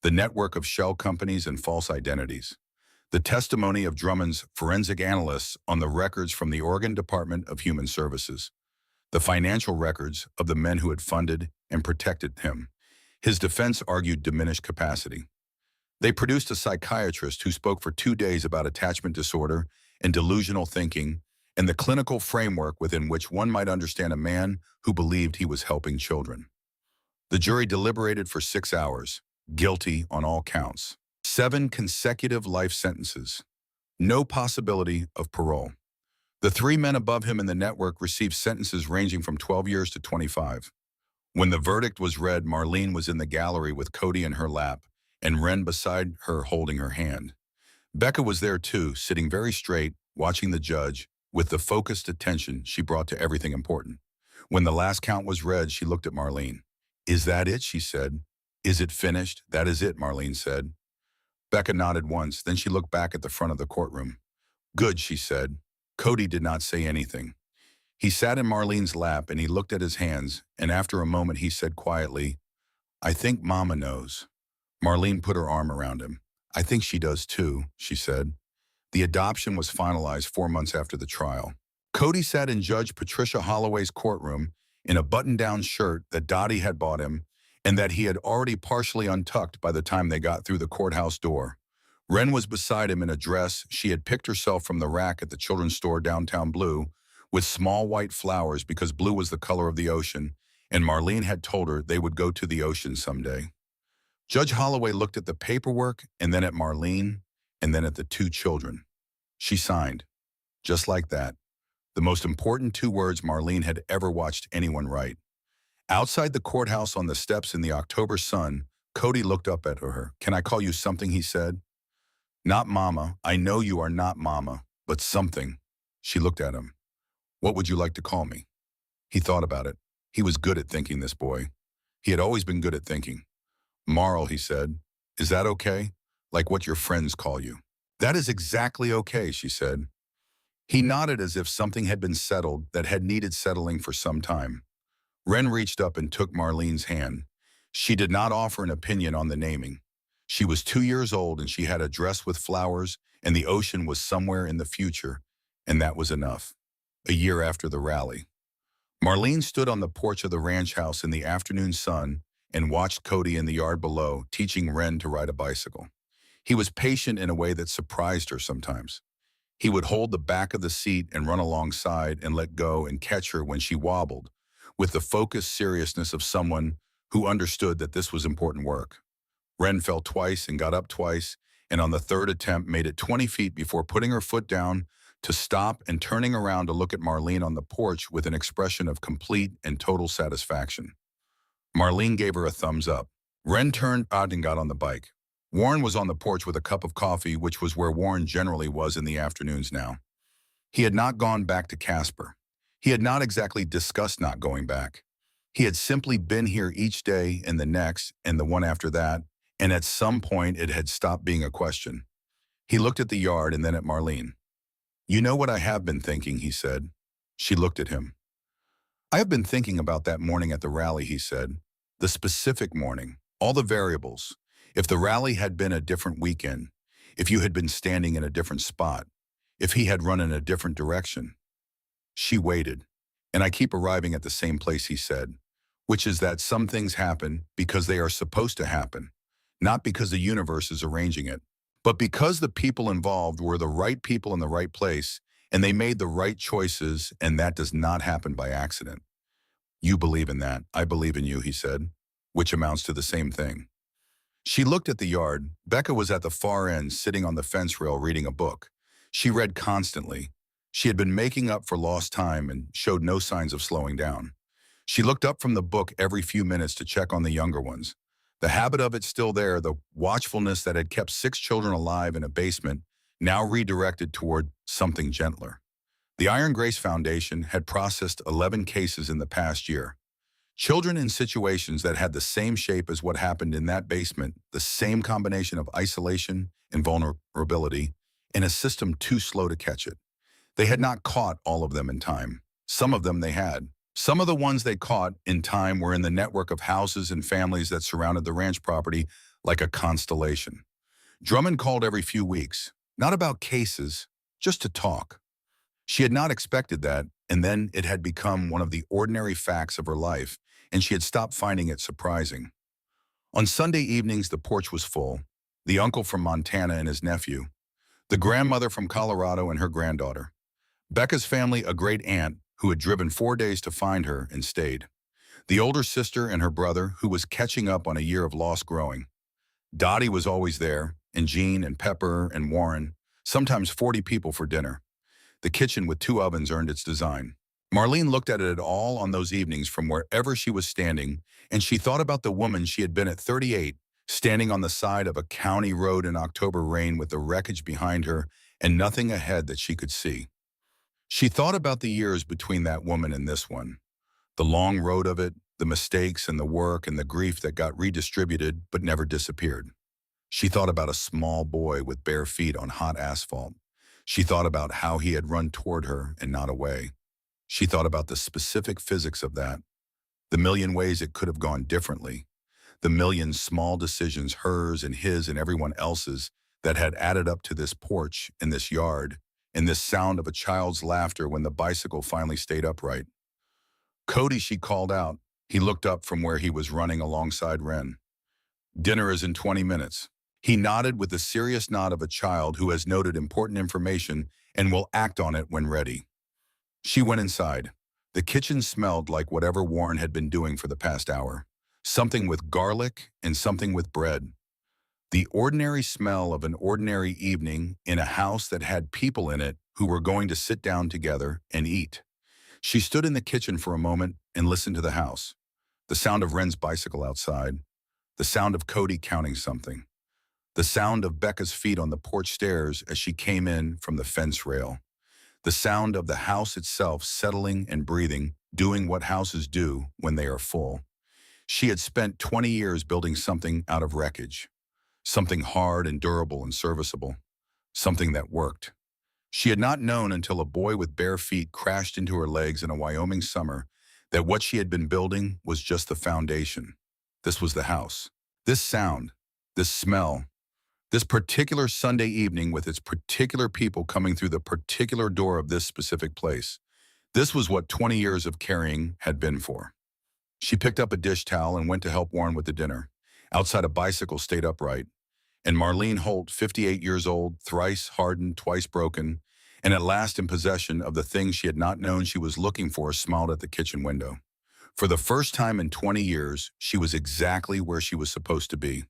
the network of shell companies and false identities, the testimony of Drummond's forensic analysts on the records from the Oregon Department of Human Services, the financial records of the men who had funded and protected him. His defense argued diminished capacity. They produced a psychiatrist who spoke for 2 days about attachment disorder and delusional thinking and the clinical framework within which one might understand a man who believed he was helping children. The jury deliberated for 6 hours, guilty on all counts. 7 consecutive life sentences. No possibility of parole. The 3 men above him in the network received sentences ranging from 12 years to 25. When the verdict was read, Marlene was in the gallery with Cody in her lap and Wren beside her holding her hand. Becca was there too, sitting very straight, watching the judge with the focused attention she brought to everything important. When the last count was read, she looked at Marlene. "Is that it?" she said. "Is it finished?" "That is it," Marlene said. Becca nodded once, then she looked back at the front of the courtroom. "Good," she said. Cody did not say anything. He sat in Marlene's lap and he looked at his hands, and after a moment he said quietly, I think Mama knows. Marlene put her arm around him. I think she does too, she said. The adoption was finalized 4 months after the trial. Cody sat in Judge Patricia Holloway's courtroom in a button-down shirt that Dottie had bought him and that he had already partially untucked by the time they got through the courthouse door. Wren was beside him in a dress she had picked herself from the rack at the children's store downtown Blue, with small white flowers because blue was the color of the ocean, and Marlene had told her they would go to the ocean someday. Judge Holloway looked at the paperwork and then at Marlene and then at the two children. She signed, just like that, the most important 2 words Marlene had ever watched anyone write. Outside the courthouse on the steps in the October sun, Cody looked up at her. Can I call you something, he said. Not Mama. I know you are not Mama, but something. She looked at him. What would you like to call me? He thought about it. He was good at thinking, this boy. He had always been good at thinking. Marl, he said. Is that okay? Like what your friends call you. That is exactly okay, she said. He nodded as if something had been settled that had needed settling for some time. Wren reached up and took Marlene's hand. She did not offer an opinion on the naming. She was 2 years old and she had a dress with flowers and the ocean was somewhere in the future, and that was enough. A year after the rally. Marlene stood on the porch of the ranch house in the afternoon sun and watched Cody in the yard below, teaching Wren to ride a bicycle. He was patient in a way that surprised her sometimes. He would hold the back of the seat and run alongside and let go and catch her when she wobbled, with the focused seriousness of someone who understood that this was important work. Wren fell twice and got up twice, and on the third attempt made it 20 feet before putting her foot down to stop and turning around to look at Marlene on the porch with an expression of complete and total satisfaction. Marlene gave her a thumbs up. Wren turned out and got on the bike. Warren was on the porch with a cup of coffee, which was where Warren generally was in the afternoons now. He had not gone back to Casper. He had not exactly discussed not going back. He had simply been here each day and the next and the one after that, and at some point it had stopped being a question. He looked at the yard and then at Marlene. You know what I have been thinking, he said. She looked at him. I have been thinking about that morning at the rally, he said. The specific morning, all the variables. If the rally had been a different weekend, if you had been standing in a different spot, if he had run in a different direction. She waited, and I keep arriving at the same place, he said, which is that some things happen because they are supposed to happen, not because the universe is arranging it, but because the people involved were the right people in the right place, and they made the right choices, and that does not happen by accident. You believe in that. I believe in you, he said, which amounts to the same thing. She looked at the yard. Becca was at the far end, sitting on the fence rail reading a book. She read constantly. She had been making up for lost time and showed no signs of slowing down. She looked up from the book every few minutes to check on the younger ones. The habit of it still there, the watchfulness that had kept 6 children alive in a basement, now redirected toward something gentler. The Iron Grace Foundation had processed 11 cases in the past year. Children in situations that had the same shape as what happened in that basement, the same combination of isolation and vulnerability, in a system too slow to catch it. They had not caught all of them in time. Some of them they had. Some of the ones they caught in time were in the network of houses and families that surrounded the ranch property like a constellation. Drummond called every few weeks, not about cases, just to talk. She had not expected that, and then it had become one of the ordinary facts of her life, and she had stopped finding it surprising. On Sunday evenings, the porch was full. The uncle from Montana and his nephew. The grandmother from Colorado and her granddaughter. Becca's family, a great aunt who had driven 4 days to find her and stayed. The older sister and her brother who was catching up on a year of lost growing. Dottie was always there, and Jean and Pepper and Warren, sometimes 40 people for dinner. The kitchen with 2 ovens earned its design. Marlene looked at it all on those evenings from wherever she was standing, and she thought about the woman she had been at 38, standing on the side of a county road in October rain with the wreckage behind her and nothing ahead that she could see. She thought about the years between that woman and this one, the long road of it, the mistakes and the work and the grief that got redistributed but never disappeared. She thought about a small boy with bare feet on hot asphalt. She thought about how he had run toward her and not away. She thought about the specific physics of that, the million ways it could have gone differently, the million small decisions, hers and his and everyone else's, that had added up to this porch in this yard, and this sound of a child's laughter when the bicycle finally stayed upright. "Cody," she called out. He looked up from where he was running alongside Wren. "Dinner is in 20 minutes. He nodded with the serious nod of a child who has noted important information and will act on it when ready. She went inside. The kitchen smelled like whatever Warren had been doing for the past hour. Something with garlic and something with bread. The ordinary smell of an ordinary evening in a house that had people in it who were going to sit down together and eat. She stood in the kitchen for a moment and listened to the house. The sound of Wren's bicycle outside. The sound of Cody counting something. The sound of Becca's feet on the porch stairs as she came in from the fence rail. The sound of the house itself settling and breathing, doing what houses do when they are full. She had spent 20 years building something out of wreckage. Something hard and durable and serviceable. Something that worked. She had not known until a boy with bare feet crashed into her legs in a Wyoming summer that what she had been building was just the foundation. This was the house. This sound. This smell. This particular Sunday evening with its particular people coming through the particular door of this specific place. This was what 20 years of carrying had been for. She picked up a dish towel and went to help Warren with the dinner. Outside, a bicycle stayed upright. And Marlene Holt, 58 years old, thrice hardened, twice broken, and at last in possession of the thing she had not known she was looking for, smiled at the kitchen window. For the first time in 20 years, she was exactly where she was supposed to be.